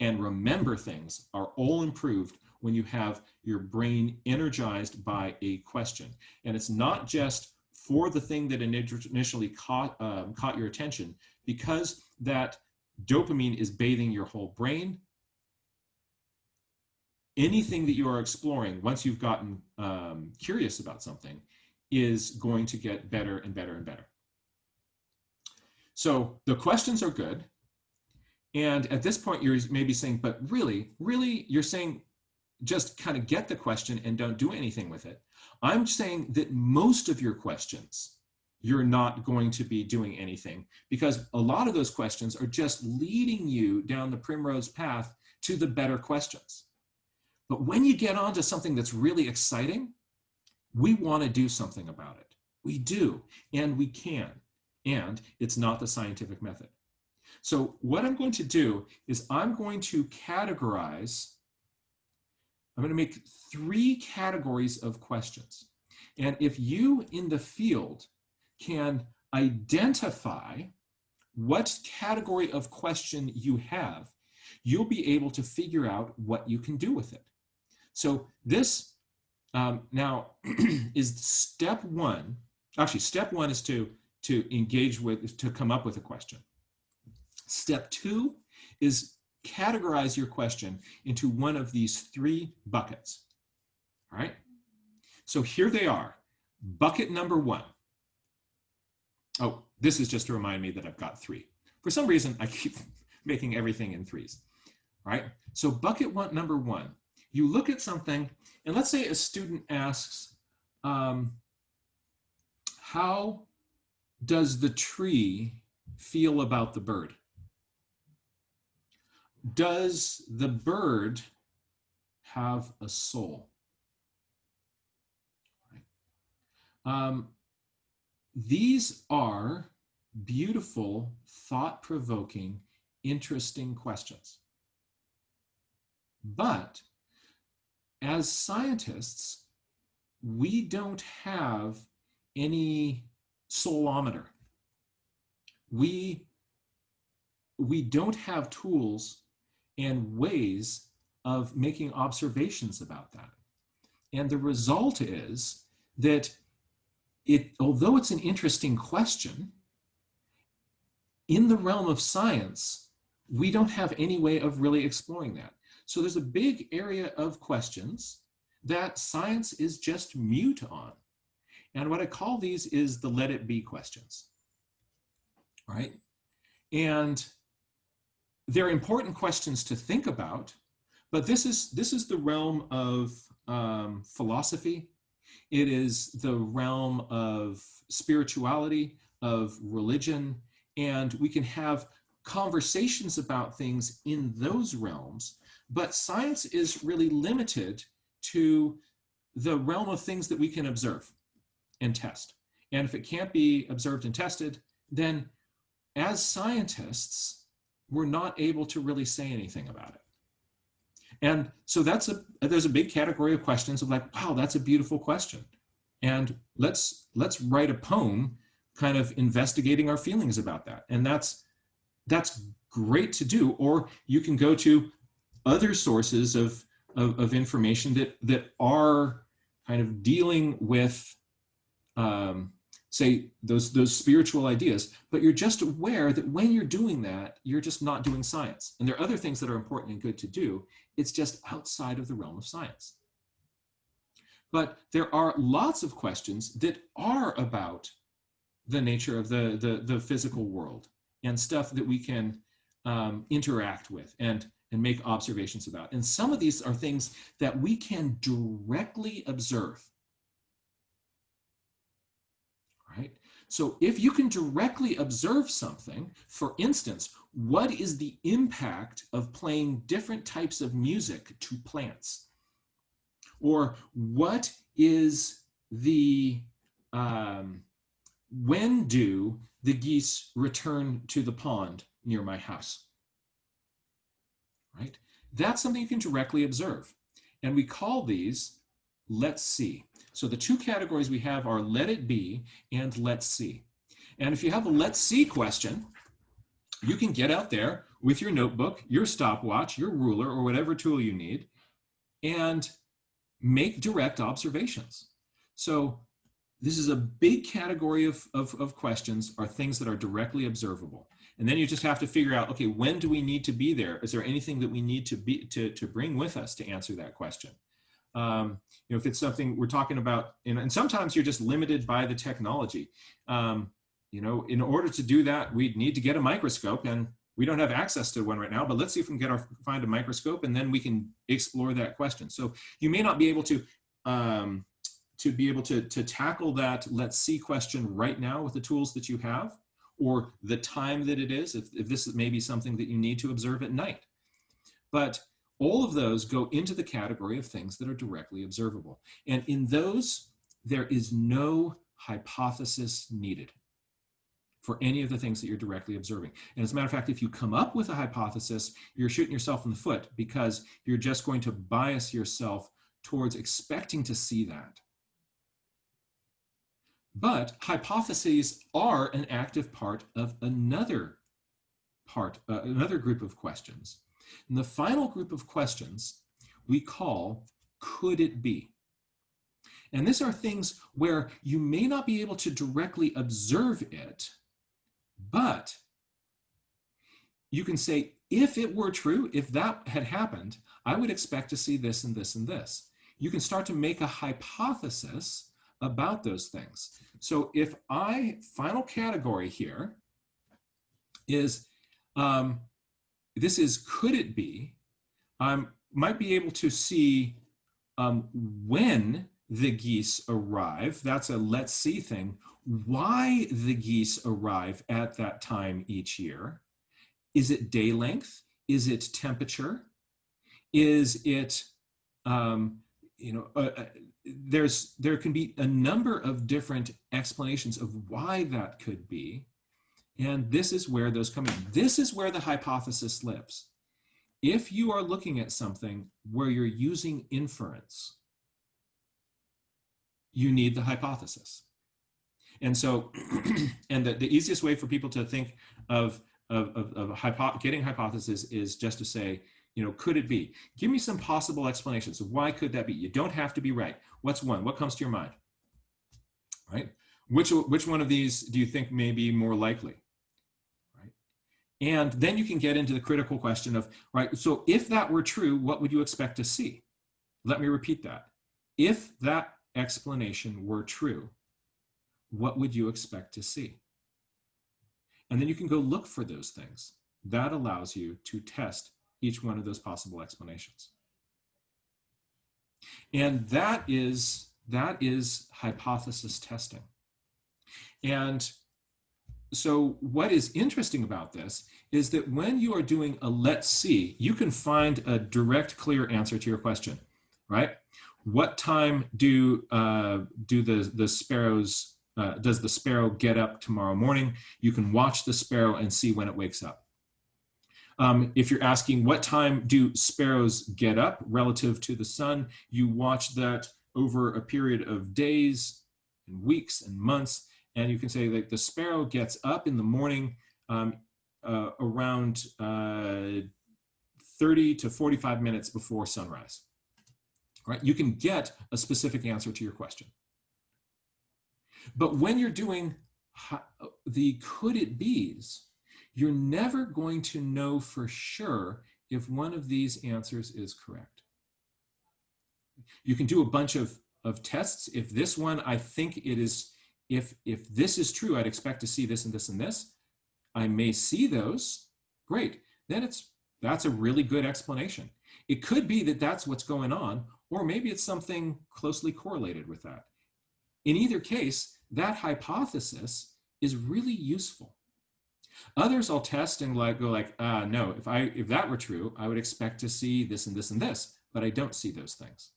and remember things are all improved when you have your brain energized by a question. And it's not just for the thing that initially caught your attention, because that dopamine is bathing your whole brain. Anything that you are exploring, once you've gotten curious about something, is going to get better and better and better. So the questions are good. And at this point, you're maybe saying, but really, you're saying just kind of get the question and don't do anything with it. I'm saying that most of your questions, you're not going to be doing anything, because a lot of those questions are just leading you down the primrose path to the better questions. But when you get onto something that's really exciting, we want to do something about it. We do, and we can. And it's not the scientific method. So what I'm going to do is I'm going to categorize. I'm going to make 3 categories of questions. And if you in the field can identify what category of question you have, you'll be able to figure out what you can do with it. So this now is step 1. Actually, step 1 is to engage with, to come up with a question. Step 2 is categorize your question into one of these 3 buckets. All right. So here they are. Bucket number 1. Oh, this is just to remind me that I've got 3. For some reason, I keep making everything in 3s. All right. So bucket number 1, you look at something, and let's say a student asks, how does the tree feel about the bird? Does the bird have a soul? These are beautiful, thought-provoking, interesting questions. But as scientists, we don't have any soulometer. We don't have tools and ways of making observations about that. And the result is that although it's an interesting question, in the realm of science, we don't have any way of really exploring that. So there's a big area of questions that science is just mute on. And what I call these is the let it be questions, right? And they're important questions to think about, but this is the realm of philosophy. It is the realm of spirituality, of religion, and we can have conversations about things in those realms, but science is really limited to the realm of things that we can observe and test. And if it can't be observed and tested, then as scientists, we're not able to really say anything about it. And so there's a big category of questions of like, wow, that's a beautiful question. And let's write a poem kind of investigating our feelings about that. And that's great to do. Or you can go to other sources of information that are kind of dealing with say those spiritual ideas, but you're just aware that when you're doing that, you're just not doing science. And there are other things that are important and good to do. It's just outside of the realm of science. But there are lots of questions that are about the nature of the physical world and stuff that we can interact with and make observations about. And some of these are things that we can directly observe. Right? So if you can directly observe something, for instance, what is the impact of playing different types of music to plants? Or what is the, when do the geese return to the pond near my house? Right? That's something you can directly observe. And we call these let's see. So the two categories we have are let it be and let's see. And if you have a let's see question, you can get out there with your notebook, your stopwatch, your ruler, or whatever tool you need, and make direct observations. So this is a big category of questions, are things that are directly observable. And then you just have to figure out, okay, when do we need to be there? Is there anything that we need to bring with us to answer that question? If it's something we're talking about, and sometimes you're just limited by the technology. In order to do that, we'd need to get a microscope, and we don't have access to one right now, but let's see if we can find a microscope, and then we can explore that question. So you may not be able to tackle that let's see question right now with the tools that you have, or the time that it is, if this is maybe something that you need to observe at night. But all of those go into the category of things that are directly observable. And in those, there is no hypothesis needed for any of the things that you're directly observing. And as a matter of fact, if you come up with a hypothesis, you're shooting yourself in the foot, because you're just going to bias yourself towards expecting to see that. But hypotheses are an active part of another group of questions. And the final group of questions we call, could it be? And these are things where you may not be able to directly observe it, but you can say, if it were true, if that had happened, I would expect to see this and this and this. You can start to make a hypothesis about those things. So if final category here is, this is could it be, might be able to see when the geese arrive. That's a let's see thing. Why the geese arrive at that time each year. Is it day length? Is it temperature? Is it, there can be a number of different explanations of why that could be. And this is where those come in. This is where the hypothesis lives. if you are looking at something where you're using inference, you need the hypothesis. And so, and the easiest way for people to think of getting hypothesis is just to say, you know, could it be? Give me some possible explanations. Why could that be? You don't have to be right. What's one? What comes to your mind? Right? Which one of these do you think may be more likely? Right? And then you can get into the critical question of, right, so if that were true, what would you expect to see? Let me repeat that. If that explanation were true, what would you expect to see? And then you can go look for those things. That allows you to test each one of those possible explanations. And that is hypothesis testing. And so what is interesting about this is that when you are doing a let's see, you can find a direct, clear answer to your question, right? What time does the sparrow get up tomorrow morning? You can watch the sparrow and see when it wakes up. If you're asking what time do sparrows get up relative to the sun, you watch that over a period of days and weeks and months, and you can say that the sparrow gets up in the morning around 30 to 45 minutes before sunrise. Right? You can get a specific answer to your question. But when you're doing the could it be's, you're never going to know for sure if one of these answers is correct. You can do a bunch of tests. If this one, I think it is, if this is true, I'd expect to see this and this and this. I may see those. Great. Then that's a really good explanation. It could be that that's what's going on, or maybe it's something closely correlated with that. In either case, that hypothesis is really useful. Others I'll test and go like, no, if that were true, I would expect to see this and this and this, but I don't see those things.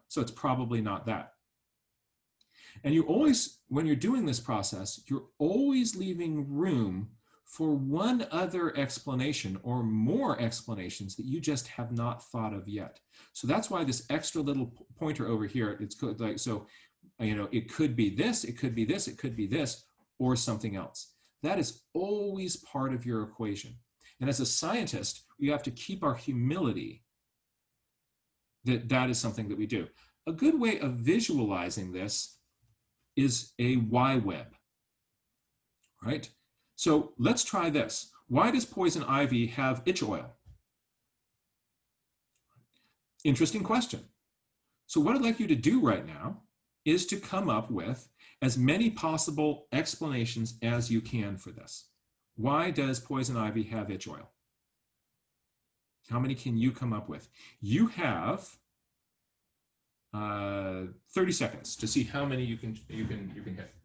So it's probably not that. And you always, when you're doing this process, you're always leaving room for one other explanation or more explanations that you just have not thought of yet. So that's why this extra little pointer over here, it's like, so, you know, it could be this, it could be this, it could be this, or something else. That is always part of your equation. And as a scientist, we have to keep our humility that is something that we do. A good way of visualizing this is a Y web, right? So let's try this. Why does poison ivy have itch oil? Interesting question. So what I'd like you to do right now is to come up with as many possible explanations as you can for this. Why does poison ivy have itch oil? How many can you come up with? You have 30 seconds to see how many you can hit.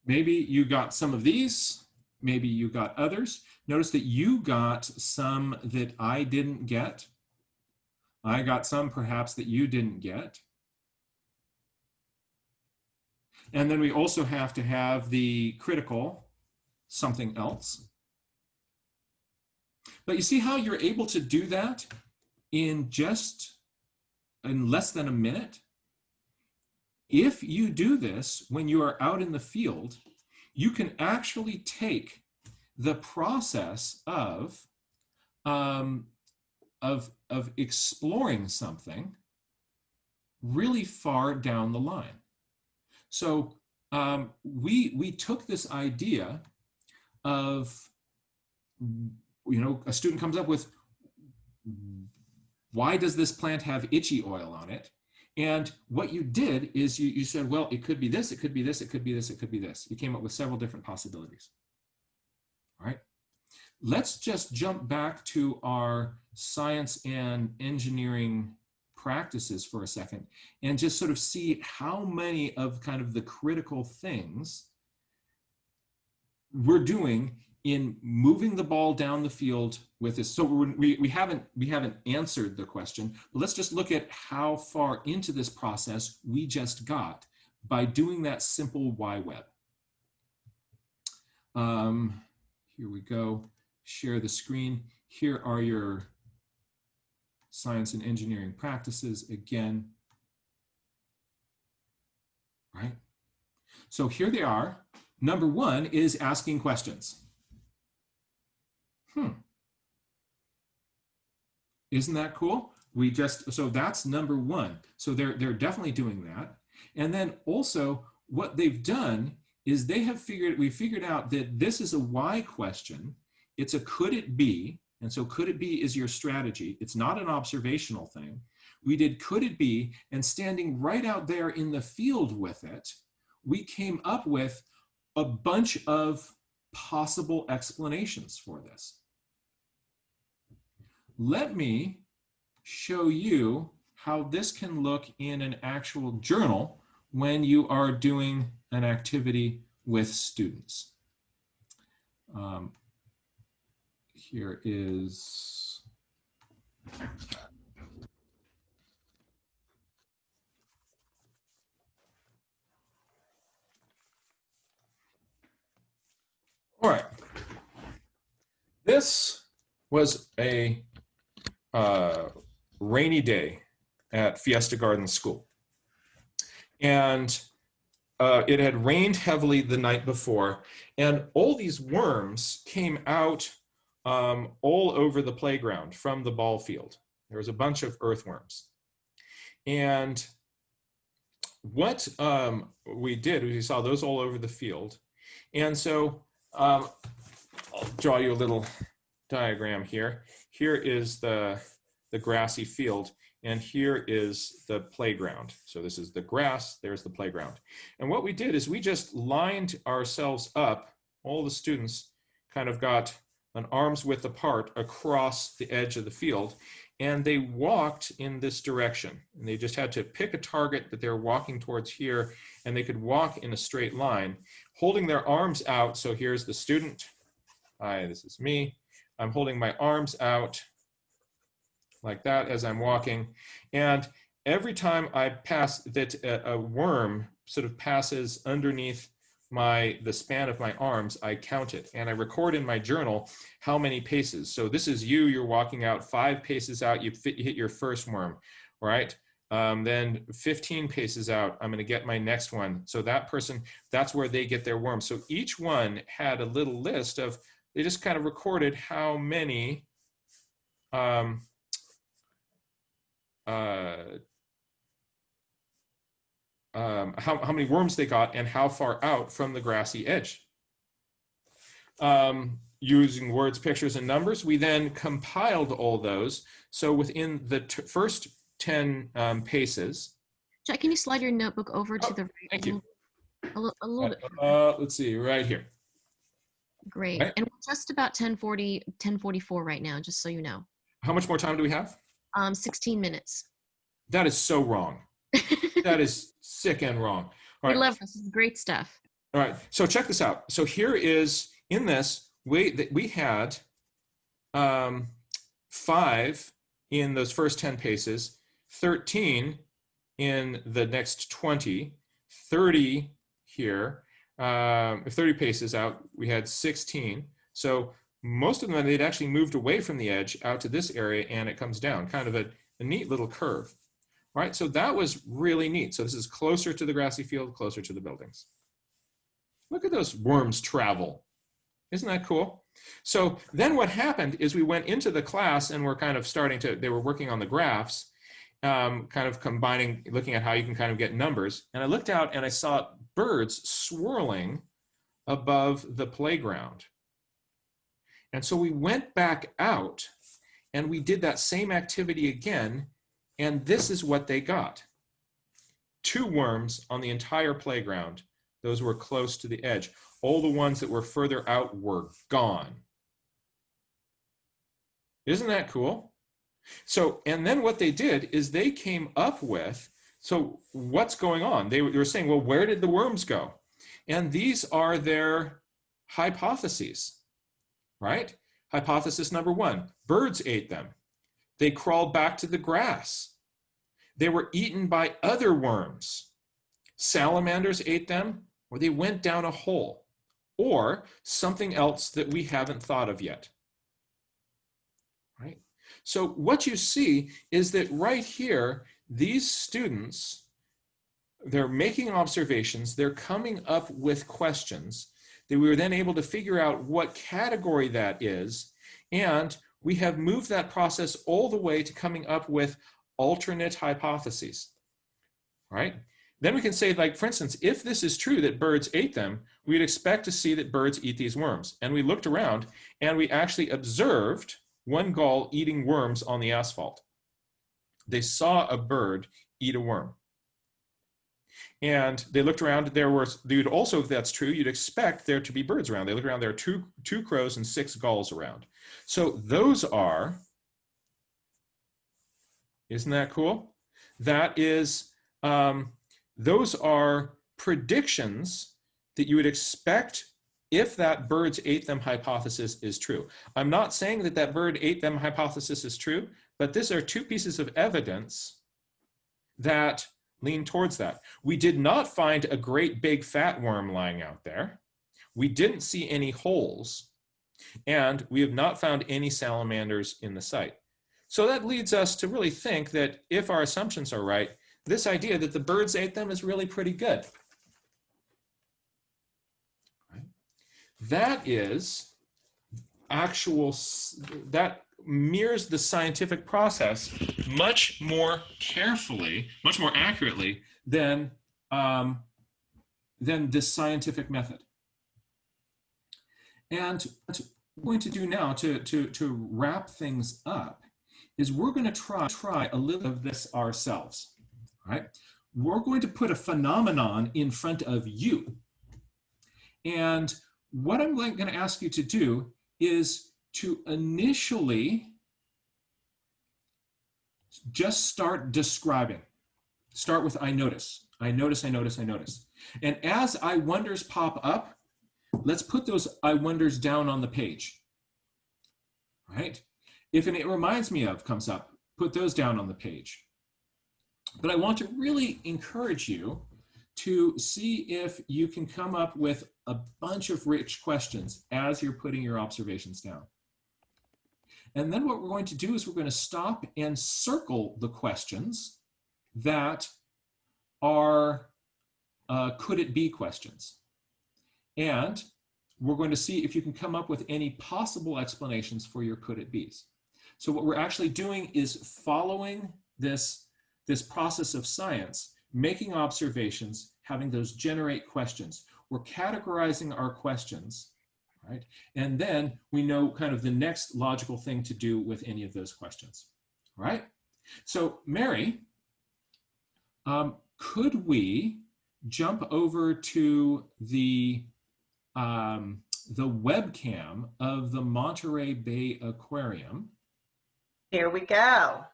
Maybe you got some of these, maybe you got others. Notice that you got some that I didn't get. I got some perhaps that you didn't get. And then we also have to have the critical something else. But you see how you're able to do that in less than a minute? If you do this when you are out in the field, you can actually take the process of exploring something really far down the line. So we took this idea of, you know, a student comes up with, why does this plant have itchy oil on it? And what you did is you said, well, it could be this, it could be this, it could be this, it could be this. You came up with several different possibilities. All right. Let's just jump back to our science and engineering practices for a second and just sort of see how many of kind of the critical things we're doing in moving the ball down the field with this. So we haven't answered the question, but let's just look at how far into this process we just got by doing that simple Y web. Here we go, share the screen. Here are your science and engineering practices again, right? So here they are. Number one is asking questions. Isn't that cool? So that's number one. So they're definitely doing that. And then also what they've done is we figured out that this is a why question. It's a could it be? And so could it be is your strategy. It's not an observational thing. We did could it be, and standing right out there in the field with it, we came up with a bunch of possible explanations for this. Let me show you how this can look in an actual journal when you are doing an activity with students. Here is, all right. This was a rainy day at Fiesta Garden School. And it had rained heavily the night before, and all these worms came out all over the playground from the ball field. There was a bunch of earthworms. And what we did was we saw those all over the field. And so I'll draw you a little diagram here. Here is the grassy field, and here is the playground. So this is the grass, there's the playground. And what we did is we just lined ourselves up, all the students kind of got an arm's width apart across the edge of the field, and they walked in this direction. And they just had to pick a target that they're walking towards here, and they could walk in a straight line, holding their arms out. So here's the student. Hi, this is me. I'm holding my arms out like that as I'm walking. And every time I pass that a worm sort of passes underneath the span of my arms, I count it. And I record in my journal how many paces. So this is you're walking out 5 paces out, you hit your first worm, right? Then 15 paces out, I'm gonna get my next one. So that person, that's where they get their worm. So each one had a little list of, they just kind of recorded how many how many worms they got and how far out from the grassy edge. Using words, pictures, and numbers, we then compiled all those. So within the first 10 paces. Jack, can you slide your notebook over to the right? Thank you. A little bit. Let's see, right here. Great. Right. And we're just about 10:44 right now, just so you know. How much more time do we have? 16 minutes. That is so wrong. That is sick and wrong. All right. We love this. This is great stuff. All right, so check this out. So here is, in this, we had 5 in those first 10 paces, 13 in the next 20, 30 here, 30 paces out, we had 16. So most of them, they'd actually moved away from the edge out to this area, and it comes down, kind of a neat little curve. All right, so that was really neat. So this is closer to the grassy field, closer to the buildings. Look at those worms travel. Isn't that cool? So then what happened is we went into the class and we're kind of they were working on the graphs, kind of combining, looking at how you can kind of get numbers. And I looked out and I saw birds swirling above the playground. And so we went back out and we did that same activity again. And this is what they got. 2 worms on the entire playground. Those were close to the edge. All the ones that were further out were gone. Isn't that cool? So, and then what they did is they came up with, so what's going on? They were saying, well, where did the worms go? And these are their hypotheses, right? Hypothesis number one, birds ate them. They crawled back to the grass. They were eaten by other worms. Salamanders ate them, or they went down a hole, or something else that we haven't thought of yet, right? So what you see is that right here, these students, they're making observations, they're coming up with questions that we were then able to figure out what category that is, and we have moved that process all the way to coming up with alternate hypotheses, right? Then we can say, like, for instance, if this is true that birds ate them, we'd expect to see that birds eat these worms. And we looked around and we actually observed one gull eating worms on the asphalt. They saw a bird eat a worm. And they looked around, you'd also, if that's true, you'd expect there to be birds around. They look around, there are two crows and 6 gulls around. So those are, isn't that cool? That is, those are predictions that you would expect if that birds ate them hypothesis is true. I'm not saying that that bird ate them hypothesis is true, but these are 2 pieces of evidence that lean towards that. We did not find a great big fat worm lying out there. We didn't see any holes, and we have not found any salamanders in the site. So that leads us to really think that if our assumptions are right, this idea that the birds ate them is really pretty good. Right? That is that mirrors the scientific process much more carefully, much more accurately than this scientific method. And what we're going to do now to wrap things up is we're going to try a little of this ourselves. Right? We're going to put a phenomenon in front of you. And what I'm going to ask you to do is to initially just start describing. Start with I notice. I notice, I notice, I notice. And as I wonders pop up, let's put those I wonders down on the page. Right? If an it reminds me of comes up, put those down on the page. But I want to really encourage you to see if you can come up with a bunch of rich questions as you're putting your observations down. And then what we're going to do is we're going to stop and circle the questions that are could it be questions. And we're going to see if you can come up with any possible explanations for your could it be's. So what we're actually doing is following this process of science, making observations, having those generate questions. We're categorizing our questions, right? And then we know kind of the next logical thing to do with any of those questions, right? So Mary, could we jump over to the webcam of the Monterey Bay Aquarium? Here we go.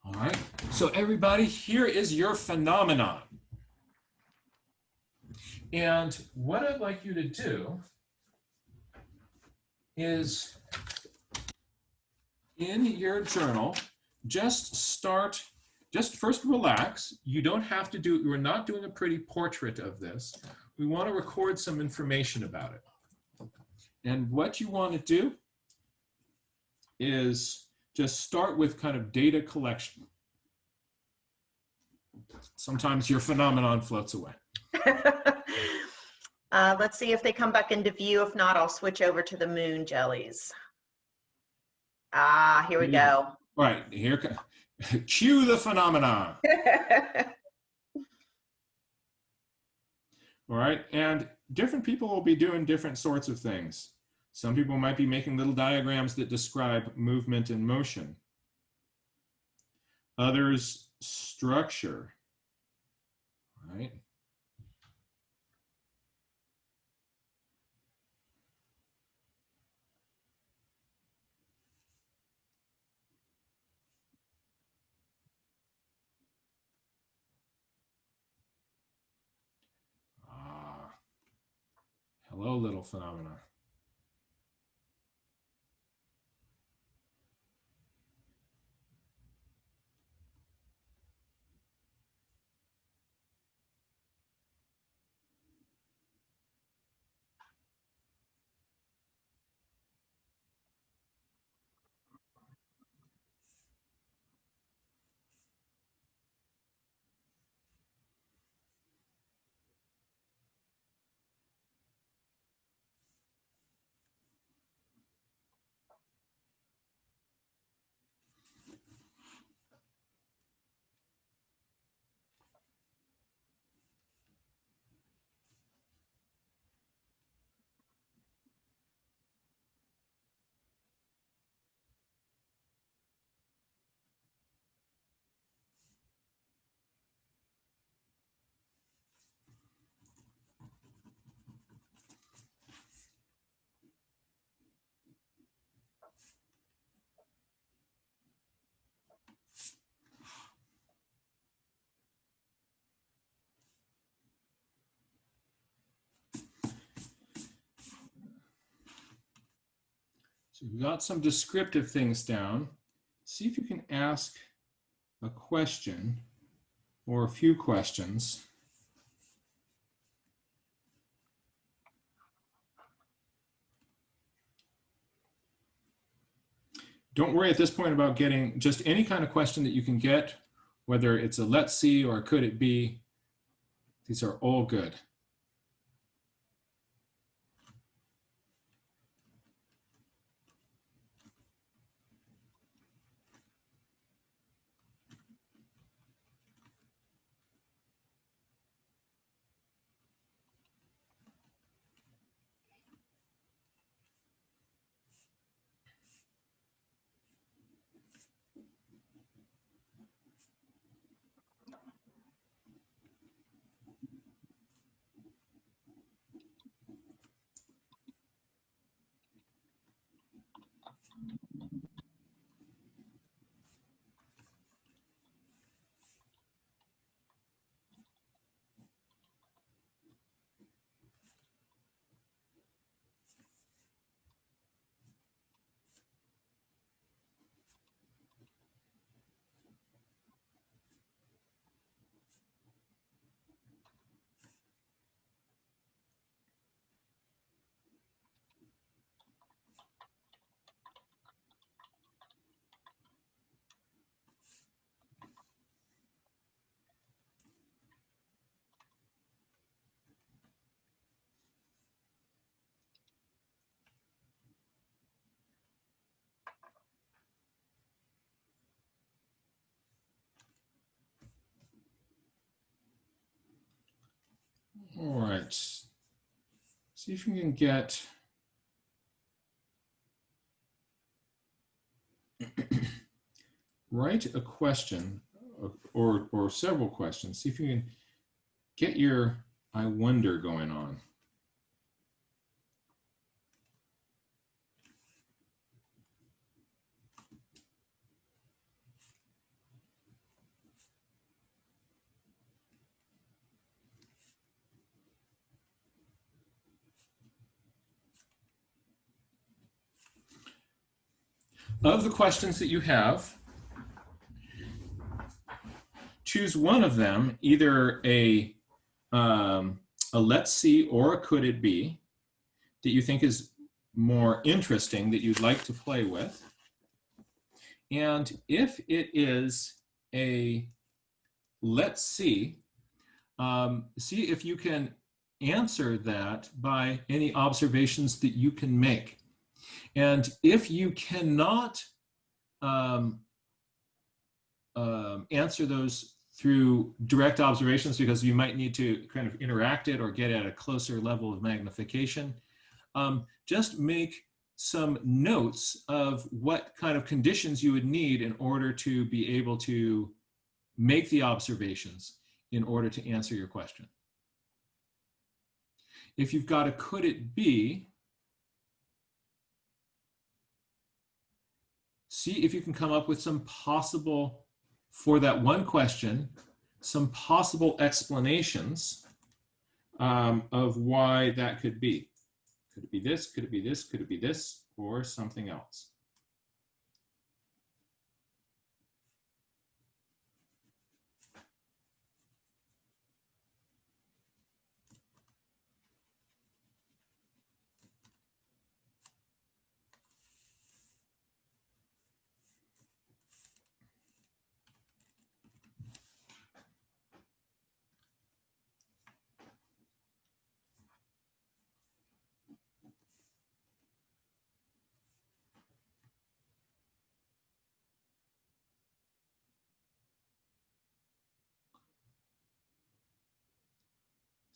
All right, so everybody, here is your phenomenon. And what I'd like you to do is, in your journal, just first relax. You don't have to do, we're not doing a pretty portrait of this. We want to record some information about it. And what you want to do is just start with kind of data collection. Sometimes your phenomenon floats away. Let's see if they come back into view. If not, I'll switch over to the moon jellies. Ah, here we go. All right, here, cue the phenomenon. All right, and different people will be doing different sorts of things. Some people might be making little diagrams that describe movement and motion. Others, structure, right? Hello, little phenomena. So we've got some descriptive things down. See if you can ask a question or a few questions. Don't worry at this point about getting just any kind of question that you can get, whether it's a let's see or could it be. These are all good. All right. See if you can get write a question or several questions. See if you can get your I wonder going on. Of the questions that you have, choose one of them, either a let's see or a could it be, that you think is more interesting, that you'd like to play with. And if it is a let's see, see if you can answer that by any observations that you can make. And if you cannot answer those through direct observations, because you might need to kind of interact it or get at a closer level of magnification, just make some notes of what kind of conditions you would need in order to be able to make the observations in order to answer your question. If you've got a could it be, see if you can come up with some possible, for that one question, some possible explanations of why that could be. Could it be this? Could it be this? Could it be this? Or something else?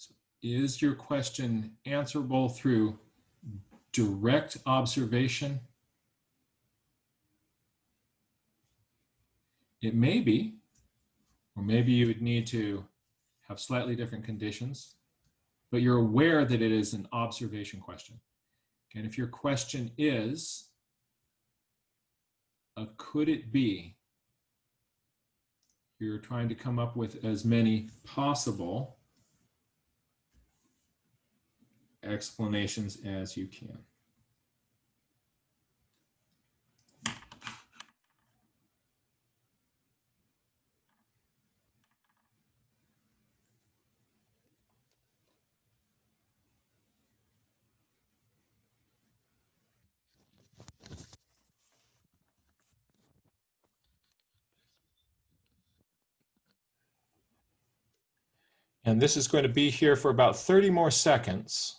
So is your question answerable through direct observation? It may be, or maybe you would need to have slightly different conditions, but you're aware that it is an observation question. And if your question is, could it be, you're trying to come up with as many possible explanations as you can. And this is going to be here for about 30 more seconds.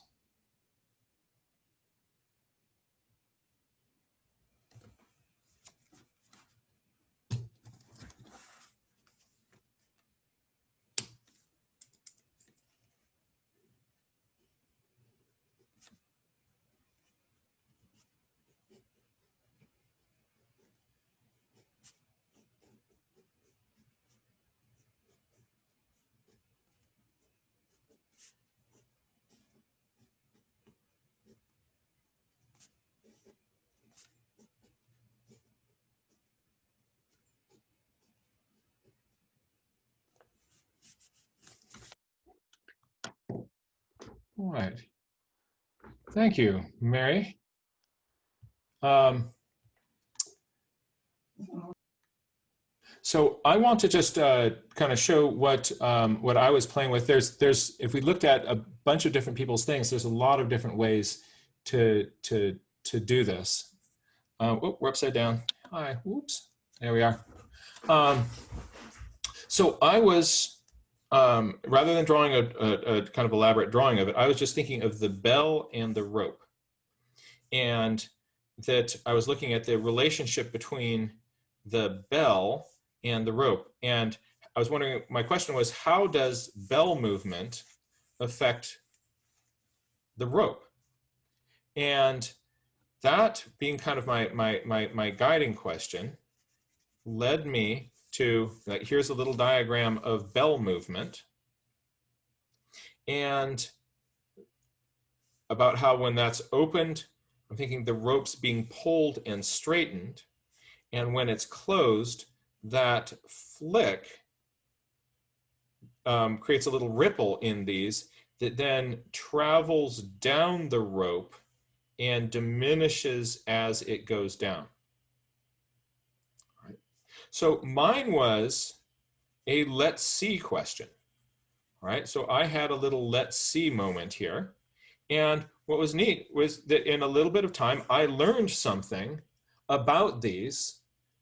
All right. Thank you, Mary. So I want to just kind of show what I was playing with. There's if we looked at a bunch of different people's things, there's a lot of different ways to do this. Oh, we're upside down. Hi, whoops. There we are. So I was, rather than drawing a kind of elaborate drawing of it, I was just thinking of the bell and the rope. And that I was looking at the relationship between the bell and the rope. And I was wondering, my question was, how does bell movement affect the rope? And that being kind of my guiding question led me to, like, here's a little diagram of bell movement. And about how when that's opened, I'm thinking the rope's being pulled and straightened. And when it's closed, that flick creates a little ripple in these that then travels down the rope and diminishes as it goes down. All right. So mine was a let's see question. All right, so I had a little let's see moment here. And what was neat was that in a little bit of time, I learned something about these,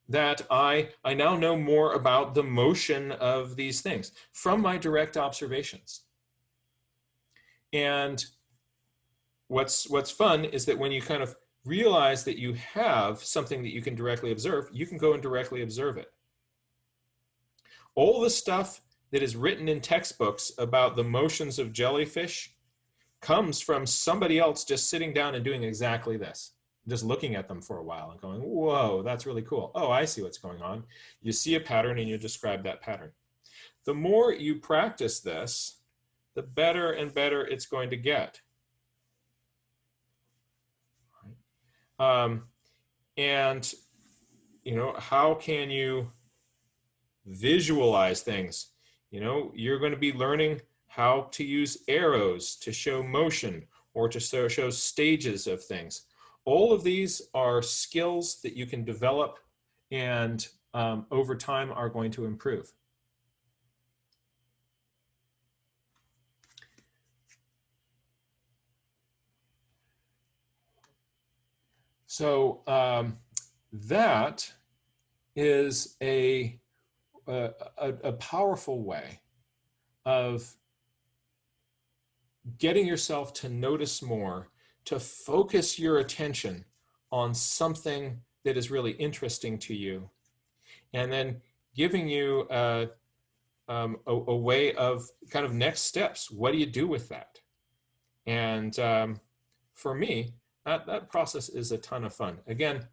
that I now know more about the motion of these things from my direct observations. And what's fun is that when you kind of realize that you have something that you can directly observe, you can go and directly observe it. All the stuff that is written in textbooks about the motions of jellyfish comes from somebody else just sitting down and doing exactly this. Just looking at them for a while and going, whoa, that's really cool. Oh, I see what's going on. You see a pattern and you describe that pattern. The more you practice this, the better and better it's going to get. And, you know, how can you visualize things? You know, you're going to be learning how to use arrows to show motion, or to show stages of things. All of these are skills that you can develop and over time are going to improve. So that is a powerful way of getting yourself to notice more, to focus your attention on something that is really interesting to you, and then giving you a way of kind of next steps. What do you do with that? And for me, that process is a ton of fun. Again,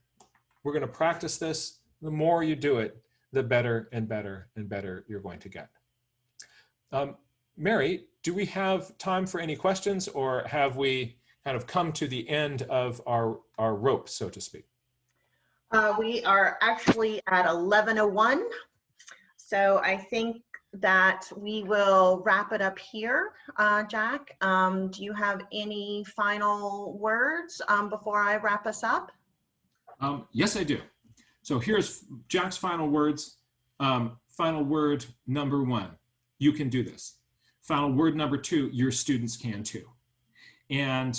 we're going to practice this. The more you do it, the better and better and better you're going to get. Mary, do we have time for any questions, or have we kind of come to the end of our rope, so to speak? We are actually at 11:01. So I think that we will wrap it up here. Jack, do you have any final words before I wrap us up? Yes, I do. So here's Jack's final words. Final word number 1, you can do this. Final word number 2, your students can too. And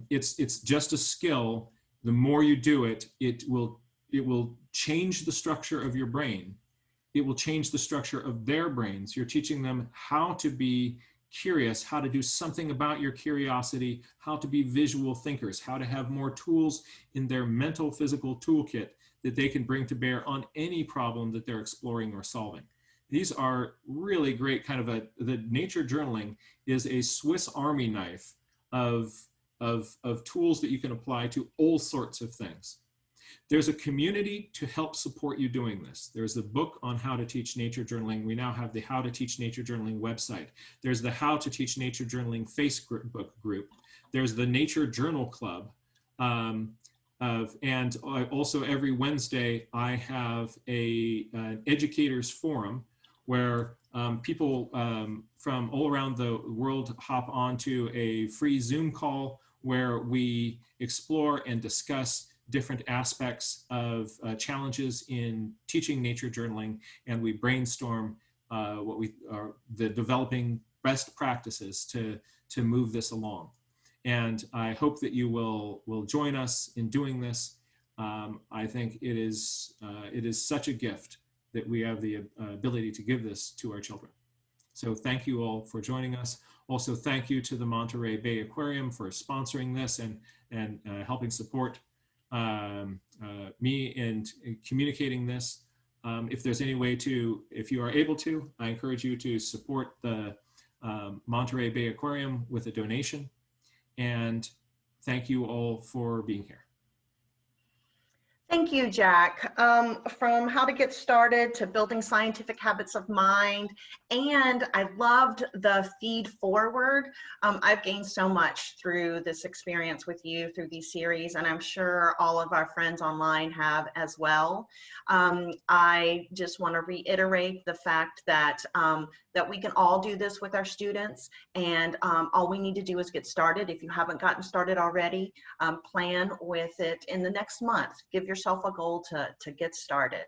it's just a skill. The more you do it, it will change the structure of your brain. It will change the structure of their brains. You're teaching them how to be curious, how to do something about your curiosity, how to be visual thinkers, how to have more tools in their mental, physical toolkit that they can bring to bear on any problem that they're exploring or solving. These are really great the nature journaling is a Swiss Army knife of tools that you can apply to all sorts of things. There's a community to help support you doing this. There's the book on how to teach nature journaling. We now have the How to Teach Nature Journaling website. There's the How to Teach Nature Journaling Facebook group. There's the Nature Journal Club. And also every Wednesday, I have an educators forum where people from all around the world hop onto a free Zoom call where we explore and discuss different aspects of challenges in teaching nature journaling, and we brainstorm the developing best practices to move this along. And I hope that you will join us in doing this. I think it is such a gift that we have the ability to give this to our children. So thank you all for joining us. Also, thank you to the Monterey Bay Aquarium for sponsoring this and helping support me in communicating this. If there's any way if you are able to, I encourage you to support the Monterey Bay Aquarium with a donation. And thank you all for being here. Thank you, Jack. From how to get started to building scientific habits of mind, and I loved the feed forward. I've gained so much through this experience with you through these series, and I'm sure all of our friends online have as well. I just want to reiterate the fact that that we can all do this with our students, and all we need to do is get started. If you haven't gotten started already, plan with it in the next month. Give yourself a goal to get started.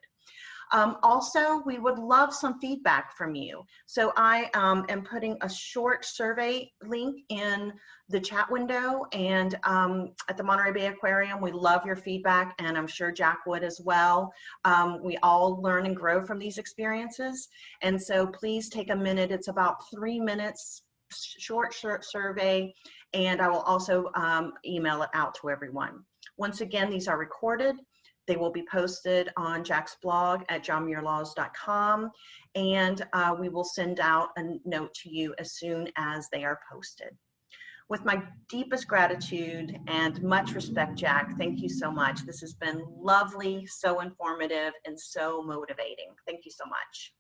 Also, we would love some feedback from you. So I am putting a short survey link in the chat window, and at the Monterey Bay Aquarium, we love your feedback, and I'm sure Jack would as well. We all learn and grow from these experiences, and so please take a minute. It's about 3 minutes, short survey, and I will also email it out to everyone. Once again, these are recorded. They will be posted on Jack's blog at johnmuirlaws.com, and we will send out a note to you as soon as they are posted. With my deepest gratitude and much respect, Jack, thank you so much. This has been lovely, so informative, and so motivating. Thank you so much.